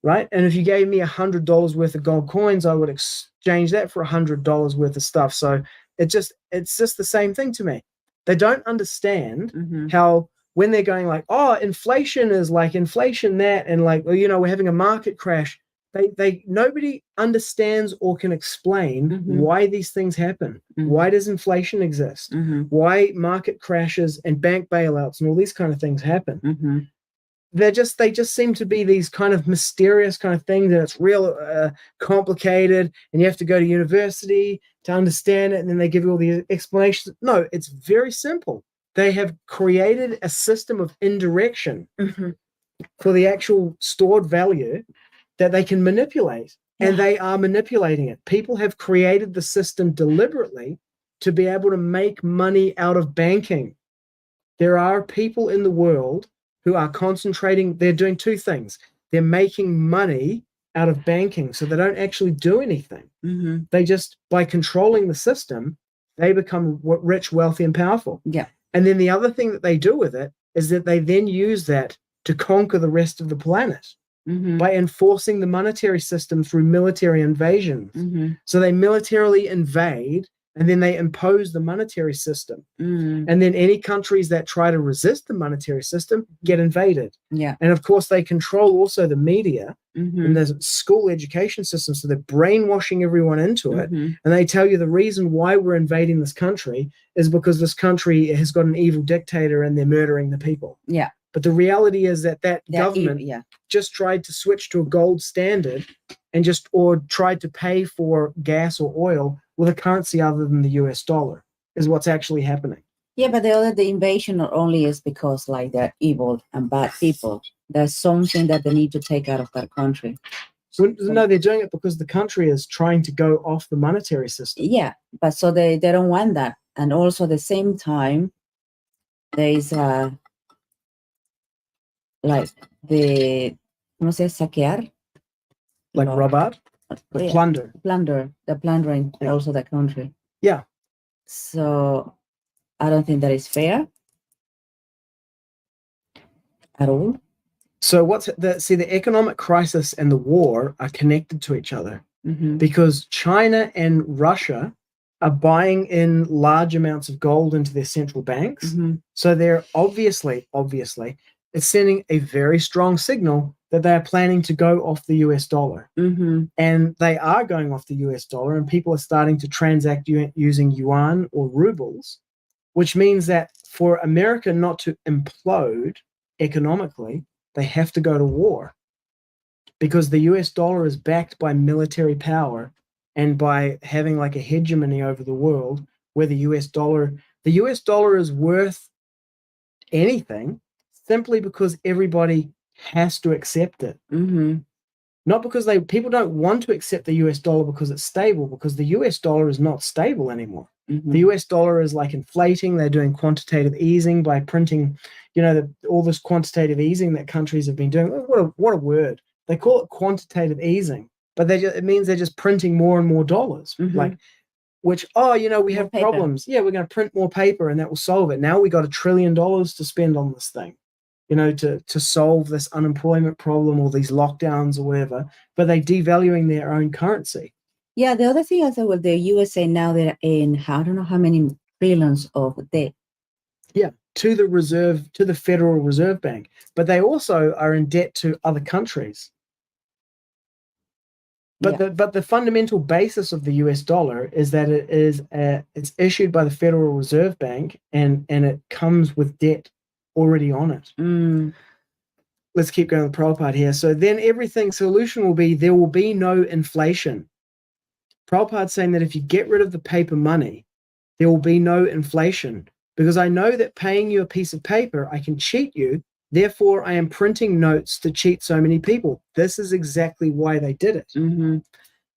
right? And if you gave me $100 worth of gold coins, I would exchange that for $100 worth of stuff. So it's just the same thing to me. They don't understand how when they're going like, oh, inflation is like inflation that, and like, well, you know, we're having a market crash. Nobody understands or can explain why these things happen. Why does inflation exist? Why market crashes and bank bailouts and all these kind of things happen? They just seem to be these kind of mysterious kind of things, and it's real complicated, and you have to go to university to understand it, and then they give you all the explanations. No, it's very simple. They have created a system of indirection for the actual stored value that they can manipulate, and they are manipulating it. People have created the system deliberately to be able to make money out of banking. There are people in the world who are concentrating, they're doing 2 things. They're making money out of banking, so they don't actually do anything. They just, by controlling the system, they become rich, wealthy, and powerful. And then the other thing that they do with it is that they then use that to conquer the rest of the planet by enforcing the monetary system through military invasions. So they militarily invade, and then they impose the monetary system. And then any countries that try to resist the monetary system get invaded. And of course, they control also the media and the school education system. So they're brainwashing everyone into it. And they tell you the reason why we're invading this country is because this country has got an evil dictator and they're murdering the people. But the reality is that government just tried to switch to a gold standard and tried to pay for gas or oil with a currency other than the US dollar is what's actually happening. But the invasion not only is because like they're evil and bad people. There's something that they need to take out of that country. No, they're doing it because the country is trying to go off the monetary system. But so they don't want that. And also at the same time, there is like the, ¿cómo se dice? Saquear? Like robar? Plunder. The plundering also the country. Yeah. So I don't think that is fair at all. So the economic crisis and the war are connected to each other Mhm. because China and Russia are buying in large amounts of gold into their central banks. Mhm. So they're obviously, it's sending a very strong signal that they are planning to go off the US dollar. Mhm. And they are going off the US dollar, and people are starting to transact using yuan or rubles, which means that for America not to implode economically, they have to go to war because the US dollar is backed by military power and by having like a hegemony over the world where the US dollar is worth anything simply because everybody has to accept it. Mhm. Not because people don't want to accept the US dollar because it's stable, because the US dollar is not stable anymore. Mhm. The US dollar is like inflating. They're doing quantitative easing by printing, all this quantitative easing that countries have been doing. What a word. They call it quantitative easing, but it means they're just printing more and more dollars. Mhm. Like, we More have paper. problems. Yeah, we're going to print more paper and that will solve it. Now we got $1 trillion to spend on this thing, to solve this unemployment problem or these lockdowns or whatever, but they're devaluing their own currency. Yeah, the other thing is that with the USA now, they're in I don't know how many trillions of debt. Yeah, to the Federal Reserve Bank, but they also are in debt to other countries. But the fundamental basis of the US dollar is that it's issued by the Federal Reserve Bank and it comes with debt already on it. Mm. Let's keep going with Prabhupada here. So then solution will be there will be no inflation. Prabhupada's saying that if you get rid of the paper money, there will be no inflation because I know that paying you a piece of paper, I can cheat you. Therefore, I am printing notes to cheat so many people. This is exactly why they did it. Mm-hmm.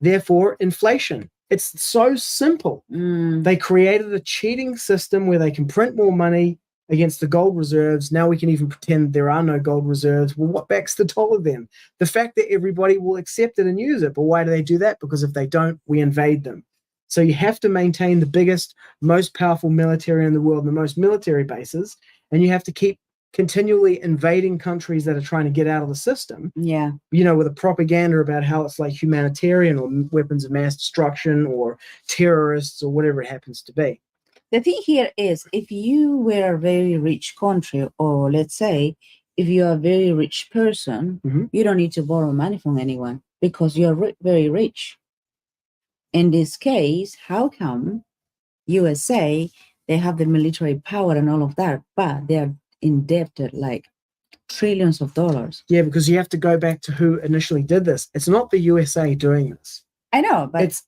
Therefore, inflation. It's so simple. Mm. They created a cheating system where they can print more money against the gold reserves. Now we can even pretend there are no gold reserves. Well, what backs the dollar then? The fact that everybody will accept it and use it. But why do they do that? Because if they don't, we invade them. So you have to maintain the biggest, most powerful military in the world, the most military bases, and you have to keep continually invading countries that are trying to get out of the system. Yeah. With a propaganda about how it's like humanitarian or weapons of mass destruction or terrorists or whatever it happens to be. The thing here is, if you were a very rich country, or let's say, if you're a very rich person, Mhm. you don't need to borrow money from anyone because you're very rich. In this case, how come USA, they have the military power and all of that, but they're indebted like trillions of dollars? Yeah, because you have to go back to who initially did this. It's not the USA doing this. I know, but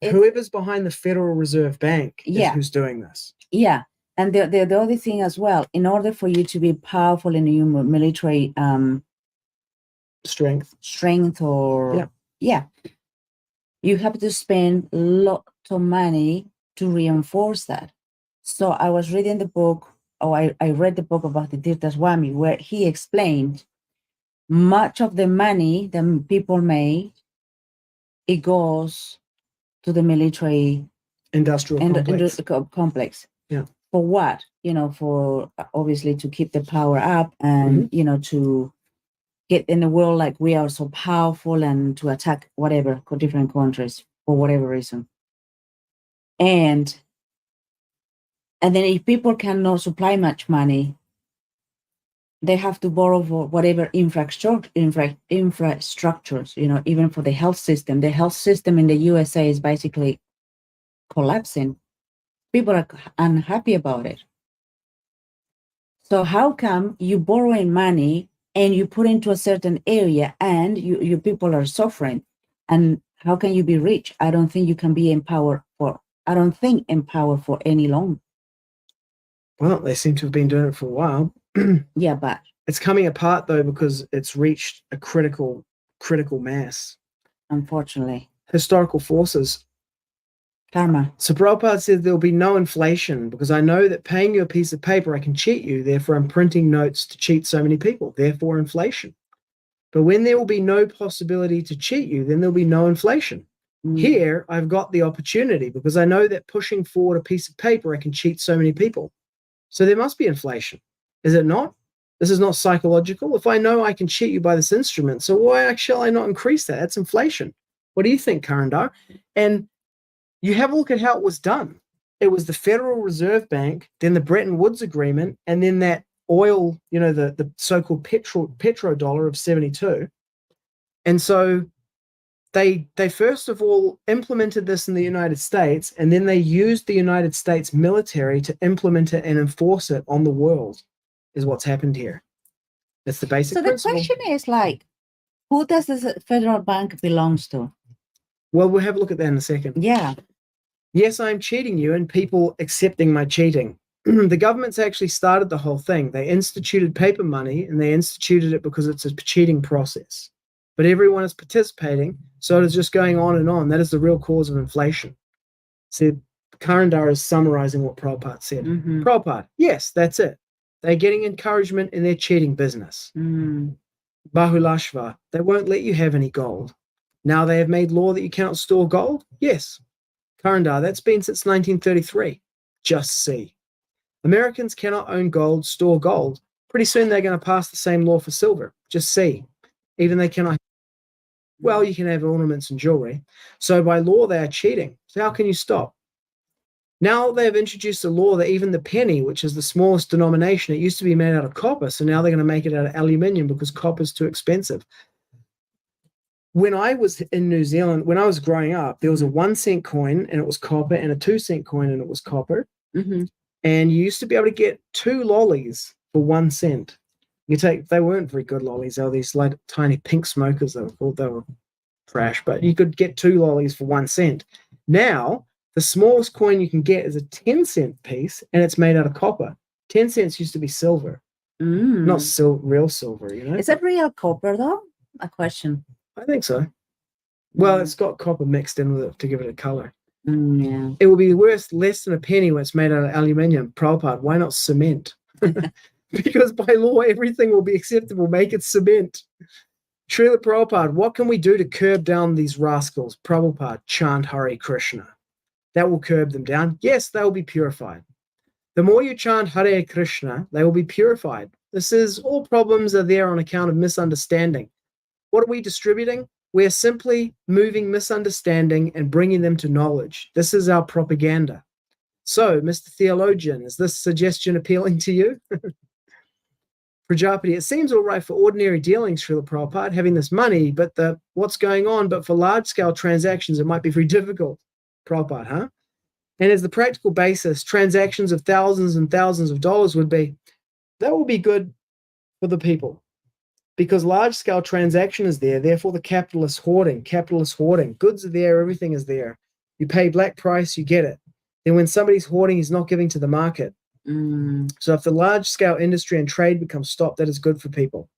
whoever's behind the Federal Reserve Bank is who's doing this. Yeah, and the other thing as well, in order for you to be powerful in your military strength, or you have to spend lots of money to reinforce that. So I was reading the book, I read the book about the Tirtha Swami, where he explained much of the money that people make, it goes to the military industrial complex. Yeah. For what? For obviously to keep the power up and, to get in the world like we are so powerful and to attack whatever different countries for whatever reason. And then if people cannot supply much money, they have to borrow for whatever infrastructures, even for the health system. The health system in the USA is basically collapsing. People are unhappy about it. So how come you borrowing money and you put into a certain area and your people are suffering? And how can you be rich? I don't think you can be empowered for any long. Well, they seem to have been doing it for a while. Yeah, but it's coming apart though because it's reached a critical mass. Unfortunately. Historical forces. Karma. So Prabhupada said there'll be no inflation because I know that paying you a piece of paper, I can cheat you. Therefore, I'm printing notes to cheat so many people. Therefore, inflation. But when there will be no possibility to cheat you, then there'll be no inflation. Here, I've got the opportunity because I know that pushing forward a piece of paper, I can cheat so many people. So there must be inflation. Is it not? This is not psychological. If I know I can cheat you by this instrument, so why shall I not increase that? That's inflation. What do you think, Karandar? And you have a look at how it was done. It was the Federal Reserve Bank, then the Bretton Woods Agreement, and then that oil, the so-called petrodollar of 72. And so they first of all implemented this in the United States, and then they used the United States military to implement it and enforce it on the world, is what's happened here. That's the basic principle. So the question is like, who does the federal bank belongs to? Well, we'll have a look at that in a second. Yeah. Yes, I'm cheating you, and people accepting my cheating. The government's actually started the whole thing. They instituted paper money, and they instituted it because it's a cheating process. But everyone is participating, so it is just going on and on. That is the real cause of inflation. See, Karandar is summarizing what Prabhupada said. Prabhupada, yes, that's it. They're getting encouragement in their cheating business. Bahulashva, they won't let you have any gold. Now they have made law that you cannot store gold? Yes. Karandar, that's been since 1933. Just see. Americans cannot own gold, store gold. Pretty soon they're going to pass the same law for silver. Just see. Even they cannot. Well, you can have ornaments and jewelry. So by law, they are cheating. So how can you stop? Now they have introduced a law that even the penny, which is the smallest denomination, it used to be made out of copper. So now they're going to make it out of aluminium because copper is too expensive. When I was in New Zealand, when I was growing up, there was a 1 cent coin and it was copper, and a 2 cent coin and it was copper. And you used to be able to get 2 lollies for 1 cent. They weren't very good lollies. They were these like tiny pink smokers. They were trash, but you could get 2 lollies for 1 cent. Now, the smallest coin you can get is a 10-cent piece, and it's made out of copper. 10 cents used to be silver, not real silver, Is that real copper, though? A question. I think so. Well, it's got copper mixed in with it to give it a color. Yeah. It will be worth less than a penny when it's made out of aluminium. Prabhupada, why not cement? Because by law, everything will be acceptable. Make it cement. Srila Prabhupada, what can we do to curb down these rascals? Prabhupada, chant Hare Krishna. That will curb them down. Yes, they will be purified. The more you chant Hare Krishna, they will be purified. All problems are there on account of misunderstanding. What are we distributing? We're simply moving misunderstanding and bringing them to knowledge. This is our propaganda. So, Mr. Theologian, is this suggestion appealing to you? Prajapati, it seems all right for ordinary dealings, Srila Prabhupada, having this money, but what's going on? But for large-scale transactions, it might be very difficult. Prabhupada, huh? And as the practical basis, transactions of thousands and thousands of dollars that will be good for the people. Because large-scale transaction is there, therefore the capitalist hoarding. Goods are there, everything is there. You pay black price, you get it. Then when somebody's hoarding, he's not giving to the market. So if the large-scale industry and trade becomes stopped, that is good for people.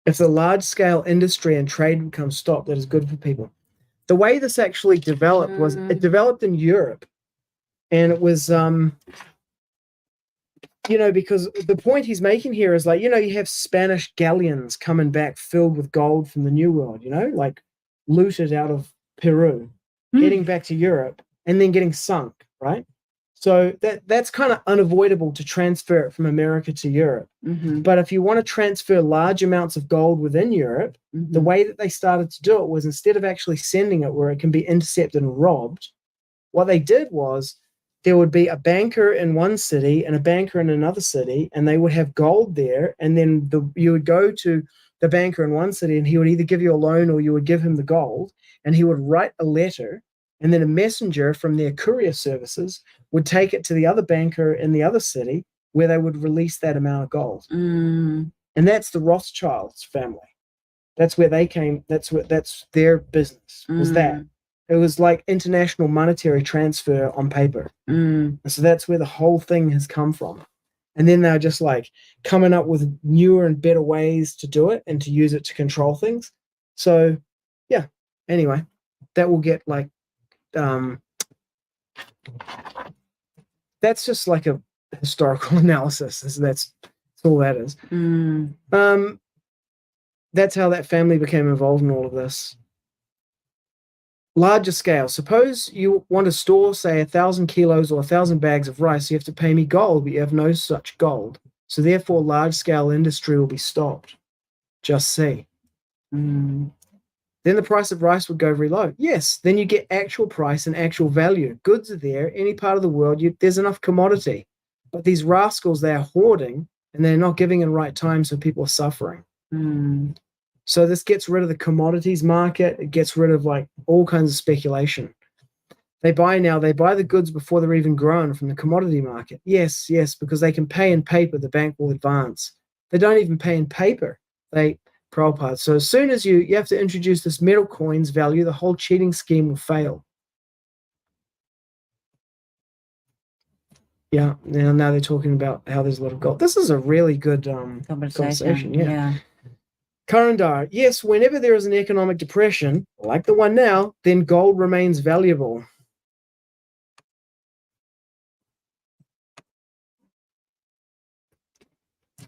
If the large-scale industry and trade becomes stopped, that is good for people. The way this actually developed was, it developed in Europe. And it was... because the point he's making here is like, you have Spanish galleons coming back filled with gold from the New World, like looted out of Peru, getting back to Europe and then getting sunk, right? So that's kind of unavoidable to transfer it from America to Europe. But if you want to transfer large amounts of gold within Europe, the way that they started to do it was, instead of actually sending it where it can be intercepted and robbed, what they did was, there would be a banker in one city and a banker in another city, and they would have gold there. And then you would go to the banker in one city, and he would either give you a loan or you would give him the gold, and he would write a letter, and then a messenger from their courier services would take it to the other banker in the other city, where they would release that amount of gold. And that's the Rothschilds family. That's where they came. That's their business, was that. It was like international monetary transfer on paper. And so that's where the whole thing has come from. And then they're just like coming up with newer and better ways to do it and to use it to control things. So, yeah. Anyway, that will get like, that's just like a historical analysis. That's all that is. that's how that family became involved in all of this. Larger scale. Suppose you want to store, say, 1,000 kilos or 1,000 bags of rice. You have to pay me gold, but you have no such gold. So therefore, large scale industry will be stopped. Just see. Mm. Then the price of rice would go very low. Yes, then you get actual price and actual value. Goods are there. Any part of the world, there's enough commodity. But these rascals, they are hoarding and they're not giving in right time, so people are suffering. Mm. So this gets rid of the commodities market. It gets rid of like all kinds of speculation. They buy the goods before they're even grown from the commodity market. Yes, because they can pay in paper, the bank will advance. They don't even pay in paper. Prabhupada. So as soon as you have to introduce this metal coins value, the whole cheating scheme will fail. Yeah, now they're talking about how there's a lot of gold. This is a really good conversation. Yeah. Karandar, yes, whenever there is an economic depression, like the one now, then gold remains valuable.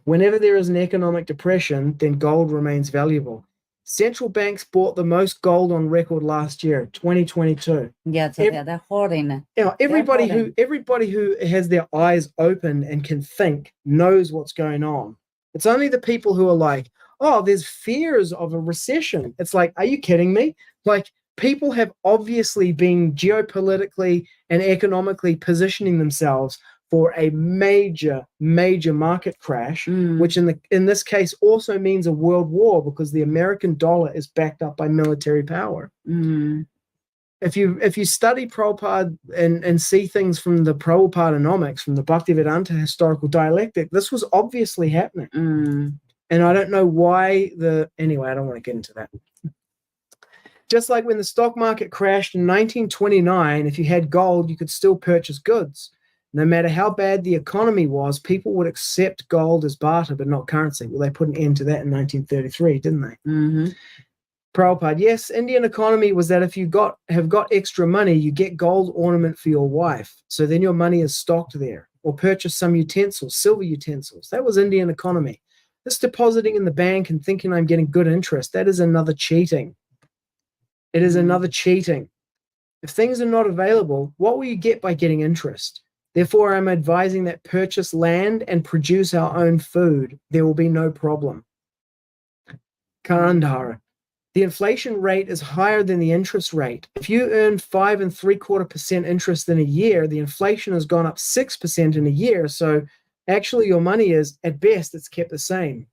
Whenever there is an economic depression, then gold remains valuable. Central banks bought the most gold on record last year, 2022. Yeah, so they're hoarding. Everybody who has their eyes open and can think knows what's going on. It's only the people who are like, oh, there's fears of a recession. It's like, are you kidding me? Like, people have obviously been geopolitically and economically positioning themselves for a major market crash, which in this case also means a world war, because the American dollar is backed up by military power. If you study Prabhupada and see things from the Prabhupadanomics, from the Bhaktivedanta historical dialectic, this was obviously happening. And I don't know why anyway, I don't want to get into that. Just like when the stock market crashed in 1929, if you had gold, you could still purchase goods. No matter how bad the economy was, people would accept gold as barter, but not currency. Well, they put an end to that in 1933, didn't they? Prabhupada, yes, Indian economy was that if you have got extra money, you get gold ornament for your wife. So then your money is stocked there. Or purchase some utensils, silver utensils. That was Indian economy. This depositing in the bank and thinking I'm getting good interest, that is another cheating. It is another cheating. If things are not available, what will you get by getting interest? Therefore, I'm advising that purchase land and produce our own food. There will be no problem. Karandhara. The inflation rate is higher than the interest rate. If you earn 5.75% interest in a year, the inflation has gone up 6% in a year. So actually your money is, at best, it's kept the same.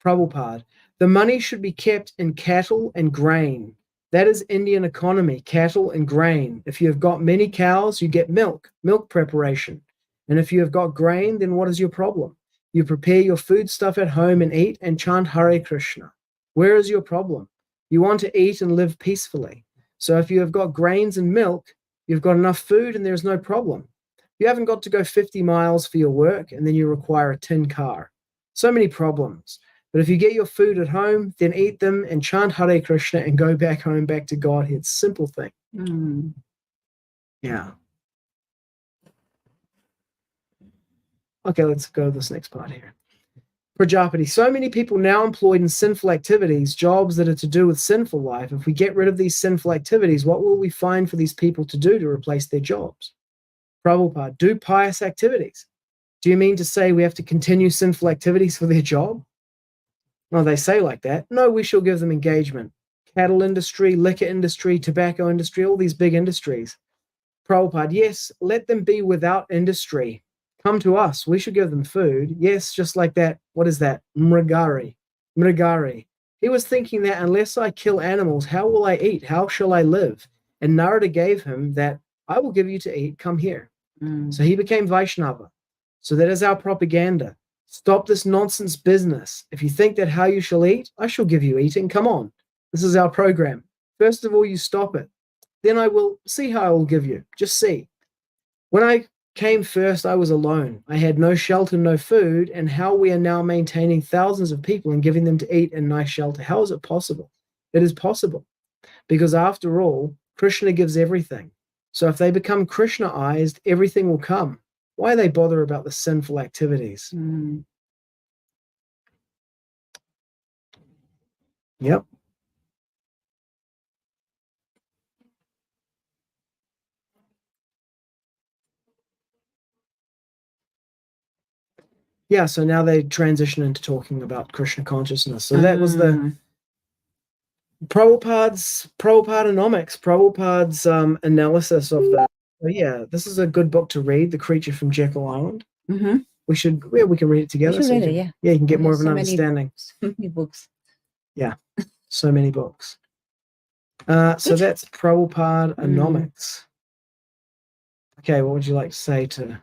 Prabhupada. The money should be kept in cattle and grain. That is Indian economy, cattle and grain. If you have got many cows, you get milk preparation. And if you have got grain, then what is your problem? You prepare your food stuff at home and eat and chant Hare Krishna. Where is your problem? You want to eat and live peacefully. So if you have got grains and milk, you've got enough food and there's no problem. You haven't got to go 50 miles for your work and then you require a tin car. So many problems. But if you get your food at home, then eat them and chant Hare Krishna and go back home, back to Godhead. Simple thing. Yeah. Okay, let's go to this next part here. Prajapati. So many people now employed in sinful activities, jobs that are to do with sinful life. If we get rid of these sinful activities, what will we find for these people to do to replace their jobs? Prabhupada. Do pious activities. Do you mean to say we have to continue sinful activities for their job? Well, they say like that. No, we shall give them engagement. Cattle industry, liquor industry, tobacco industry, all these big industries. Prabhupada, yes, let them be without industry. Come to us. We should give them food. Yes, just like that. What is that? Mrigari. He was thinking that unless I kill animals, how will I eat? How shall I live? And Narada gave him that, I will give you to eat. Come here. So he became Vaishnava. So that is our propaganda. Stop this nonsense business. If you think that how you shall eat, I shall give you eating. Come on. This is our program. First of all, you stop it. Then I will see how I will give you. Just see. When I came first, I was alone. I had no shelter, no food, and how we are now maintaining thousands of people and giving them to eat and nice shelter. How is it possible? It is possible. Because after all, Krishna gives everything. So if they become Krishnaized, everything will come. Why they bother about the sinful activities? Yep. Yeah, so now they transition into talking about Krishna consciousness. So that was the Prabhupadanomics, Prabhupada's analysis of that. So yeah, this is a good book to read, The Creature from Jekyll Island. Mm-hmm. We can read it together. We should read it, you can, yeah. you can get We more have of an so many understanding. So many books. Yeah, so many books. So that's Prabhupadanomics. Okay, what would you like to say to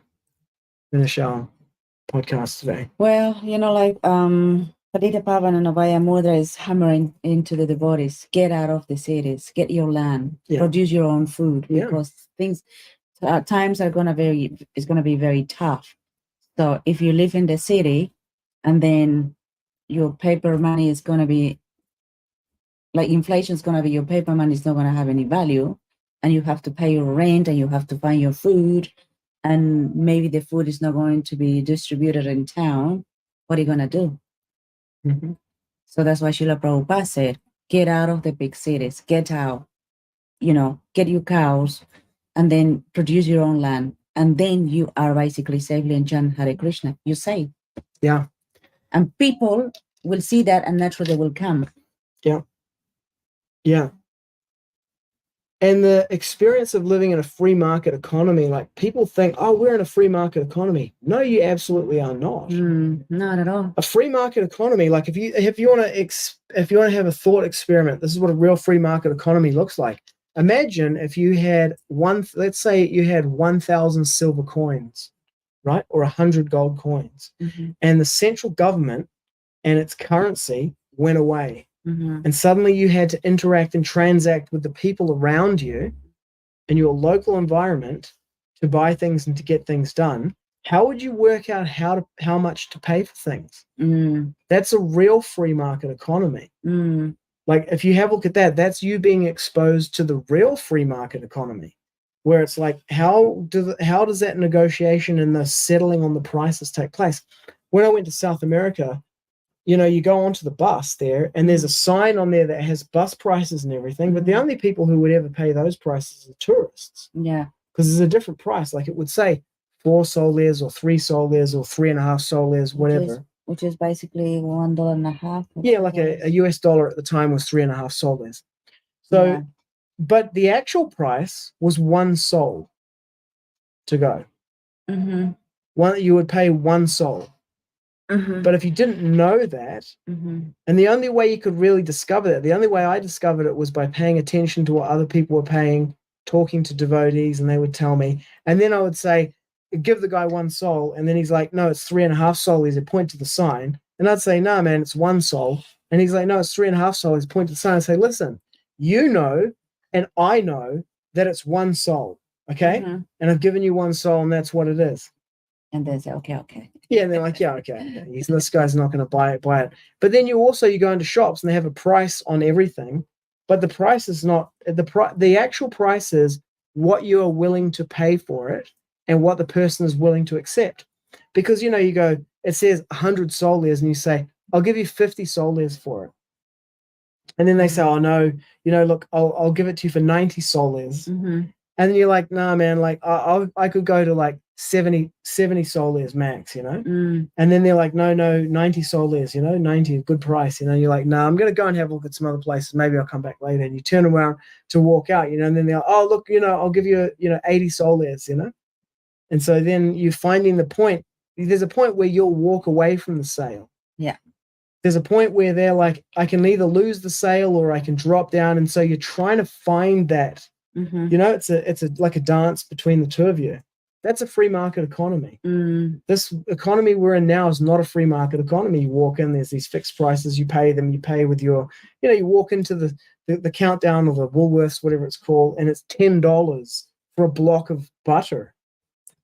finish our podcast today? Well, like Padita Pavan and Abhaya Mudra is hammering into the devotees, get out of the cities, get your land, Yeah. produce your own food, Yeah. because times are it's gonna be very tough. So if you live in the city and then your paper money is gonna be like inflation is gonna be, your paper money is not gonna have any value, and you have to pay your rent and you have to find your food, and maybe the food is not going to be distributed in town. What are you gonna do? Mm-hmm. So that's why Srila Prabhupada said, get out of the big cities, get out, get your cows, and then produce your own land. And then you are basically safely and chant Hare Krishna. You're safe. Yeah. And people will see that and naturally they will come. Yeah. Yeah. And the experience of living in a free market economy, like people think, oh, we're in a free market economy. No, you absolutely are not. Not at all. A free market economy, like if you want to have a thought experiment, this is what a real free market economy looks like. Imagine if you had let's say you had 1,000 silver coins, right, or 100 gold coins, and the central government and its currency went away. And suddenly you had to interact and transact with the people around you in your local environment to buy things and to get things done. How would you work out how much to pay for things? That's a real free market economy. Like if you have a look at that, that's you being exposed to the real free market economy, where it's like how does that negotiation and the settling on the prices take place? When I went to South America, you go onto the bus there and there's a sign on there that has bus prices and everything, but the only people who would ever pay those prices are tourists. Yeah. Because there's a different price. Like it would say 4 soles or 3 soles or 3.5 soles, whatever. Which is basically $1.50. Yeah, like a US dollar at the time was 3.5 soles. So, Yeah. but the actual price was 1 sol to go. You would pay 1 sol. But if you didn't know that, and the only way you could really discover that, the only way I discovered it was by paying attention to what other people were paying, talking to devotees, and they would tell me. And then I would say, give the guy 1 sol. And then he's like, no, it's 3.5 soles. He'd point to the sign. And I'd say, no, man, it's 1 sol. And he's like, no, it's 3.5 soles. He'd point to the sign and say, listen, and I know that it's 1 sol. Okay. And I've given you 1 sol, and that's what it is. And they say, okay. Yeah, and they're like, yeah, okay. This guy's not going to buy it. But then you go into shops and they have a price on everything, but the price is not the actual price is what you are willing to pay for it and what the person is willing to accept. Because you go, it says 100 soles, and you say, I'll give you 50 soles for it. And then they say, oh no, look, I'll give it to you for 90 soles. And then you're like, nah, man, like I could go to like 70 soles max, And then they're like, no, 90 soles, 90, good price, You're like, nah, I'm going to go and have a look at some other places. Maybe I'll come back later. And you turn around to walk out, and then they're like, oh, look, I'll give you, 80 soles, And so then you're finding the point. There's a point where you'll walk away from the sale. Yeah. There's a point where they're like, I can either lose the sale or I can drop down. And so you're trying to find that. It's like a dance between the two of you. That's a free market economy. This economy we're in now is not a free market economy. You walk in, there's these fixed prices, you pay them, you pay with your, you walk into the countdown or the Woolworths, whatever it's called, and it's $10 for a block of butter.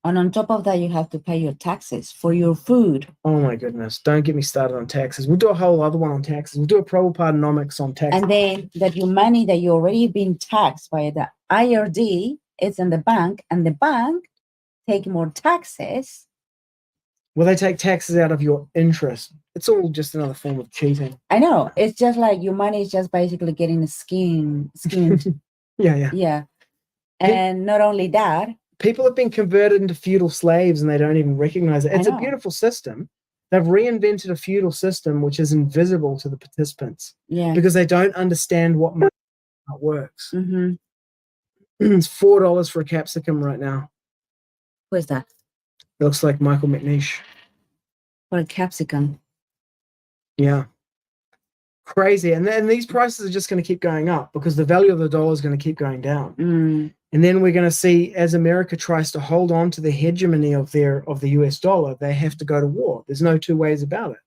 And on top of that, you have to pay your taxes for your food. Oh my goodness. Don't get me started on taxes. We'll do a whole other one on taxes. We'll do a Prabhupadanomics on taxes. And then that your money that you already been taxed by the IRD is in the bank, and the bank take more taxes Well, they take taxes out of your interest. It's all just another form of cheating. I know. It's just like your money is just basically getting a schemed. Yeah. Yeah. And not only that, People have been converted into feudal slaves and they don't even recognize it. I It's a know. beautiful system. They've reinvented a feudal system which is invisible to the participants yeah. because they don't understand what money works. Mm-hmm. It's $4 for a capsicum right now. Where's that? It looks like Michael McNeish. For a capsicum. Yeah. Crazy. And then these prices are just going to keep going up because the value of the dollar is going to keep going down. Mm. And then we're going to see, as America tries to hold on to the hegemony of the US dollar, they have to go to war. There's no two ways about it.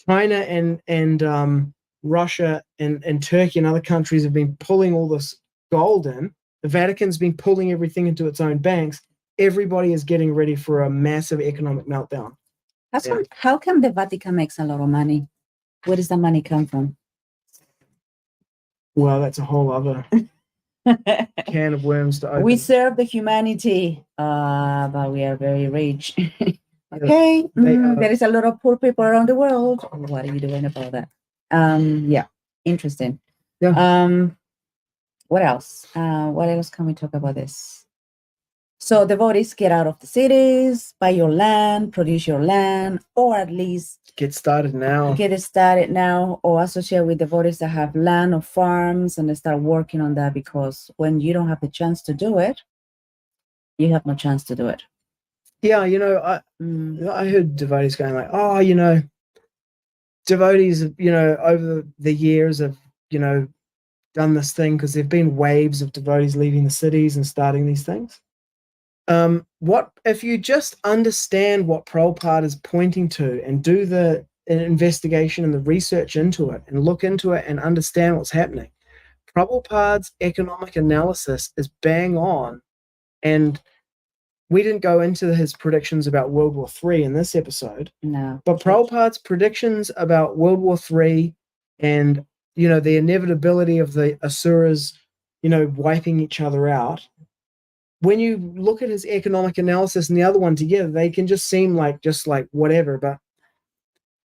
China and Russia and Turkey and other countries have been pulling all this gold in. The Vatican's been pulling everything into its own banks. Everybody is getting ready for a massive economic meltdown. How come the Vatican makes a lot of money? Where does the money come from? Well, that's a whole other can of worms to open. We serve the humanity, but we are very rich. Okay, there is a lot of poor people around the world. What are you doing about that? Yeah, interesting. Yeah. What else? What else can we talk about this? So devotees get out of the cities, buy your land, produce your land, or at least Get started now. get it started now, or associate with devotees that have land or farms and they start working on that, because when you don't have the chance to do it, you have no chance to do it. Yeah, I heard devotees going like, oh, devotees, over the years have, done this thing because there've been waves of devotees leaving the cities and starting these things. What if you just understand what Prabhupada is pointing to and do the investigation and the research into it and look into it and understand what's happening? Prabhupada's economic analysis is bang on, and we didn't go into his predictions about World War III in this episode. No. But Prabhupada's predictions about World War III and, the inevitability of the Asuras, wiping each other out. When you look at his economic analysis and the other one together, they can just seem like whatever. But,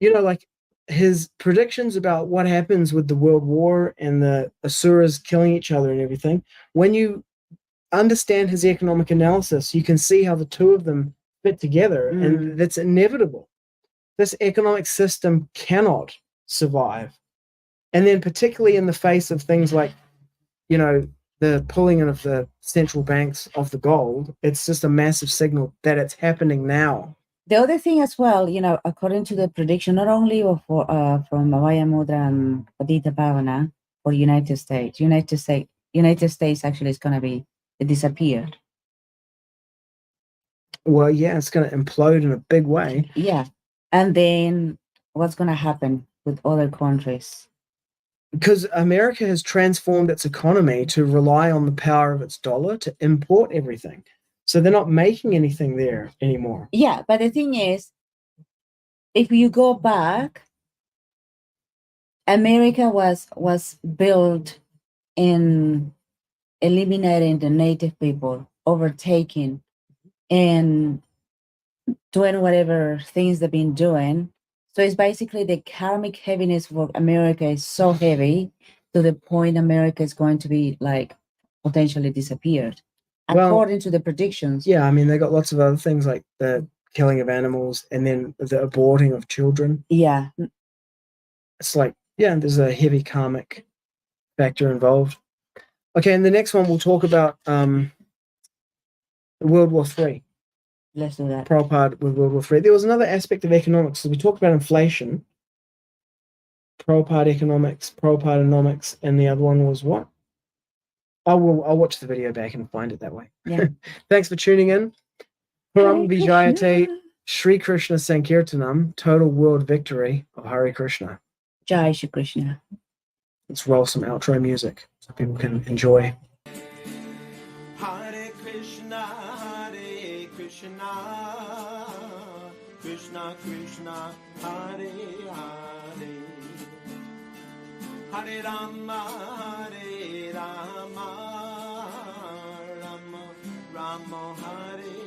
like his predictions about what happens with the World War and the Asuras killing each other and everything, when you understand his economic analysis, you can see how the two of them fit together, and that's inevitable. This economic system cannot survive. And then particularly in the face of things like, the pulling in of the central banks of the gold, it's just a massive signal that it's happening now. The other thing as well, according to the prediction, not only from Abhaya Mudra and Padita Bhavana for United States actually is going to be disappeared. Well, yeah, it's going to implode in a big way. Yeah. And then what's going to happen with other countries? Because America has transformed its economy to rely on the power of its dollar to import everything. So they're not making anything there anymore. Yeah, but the thing is, if you go back, America was built in eliminating the native people, overtaking, and doing whatever things they've been doing. So it's basically the karmic heaviness for America is so heavy to the point America is going to be like potentially disappeared, according to the predictions. Yeah, I mean, they got lots of other things like the killing of animals and then the aborting of children. Yeah. It's like, yeah, there's a heavy karmic factor involved. Okay, and the next one we'll talk about World War III. Let's do that. Prabhupada with World War III. There was another aspect of economics. So we talked about inflation, Prabhupada economics, Prabhupadanomics, and the other one was what? I'll watch the video back and find it that way. Yeah. Thanks for tuning in. Param Vijayate, Sri Krishna Sankirtanam, total world victory of Hare Krishna. Jai Shri Krishna. Let's roll some outro music so people can enjoy. Hare Krishna, Krishna Krishna, Hare Hare, Hare Rama, Rama Rama, Hare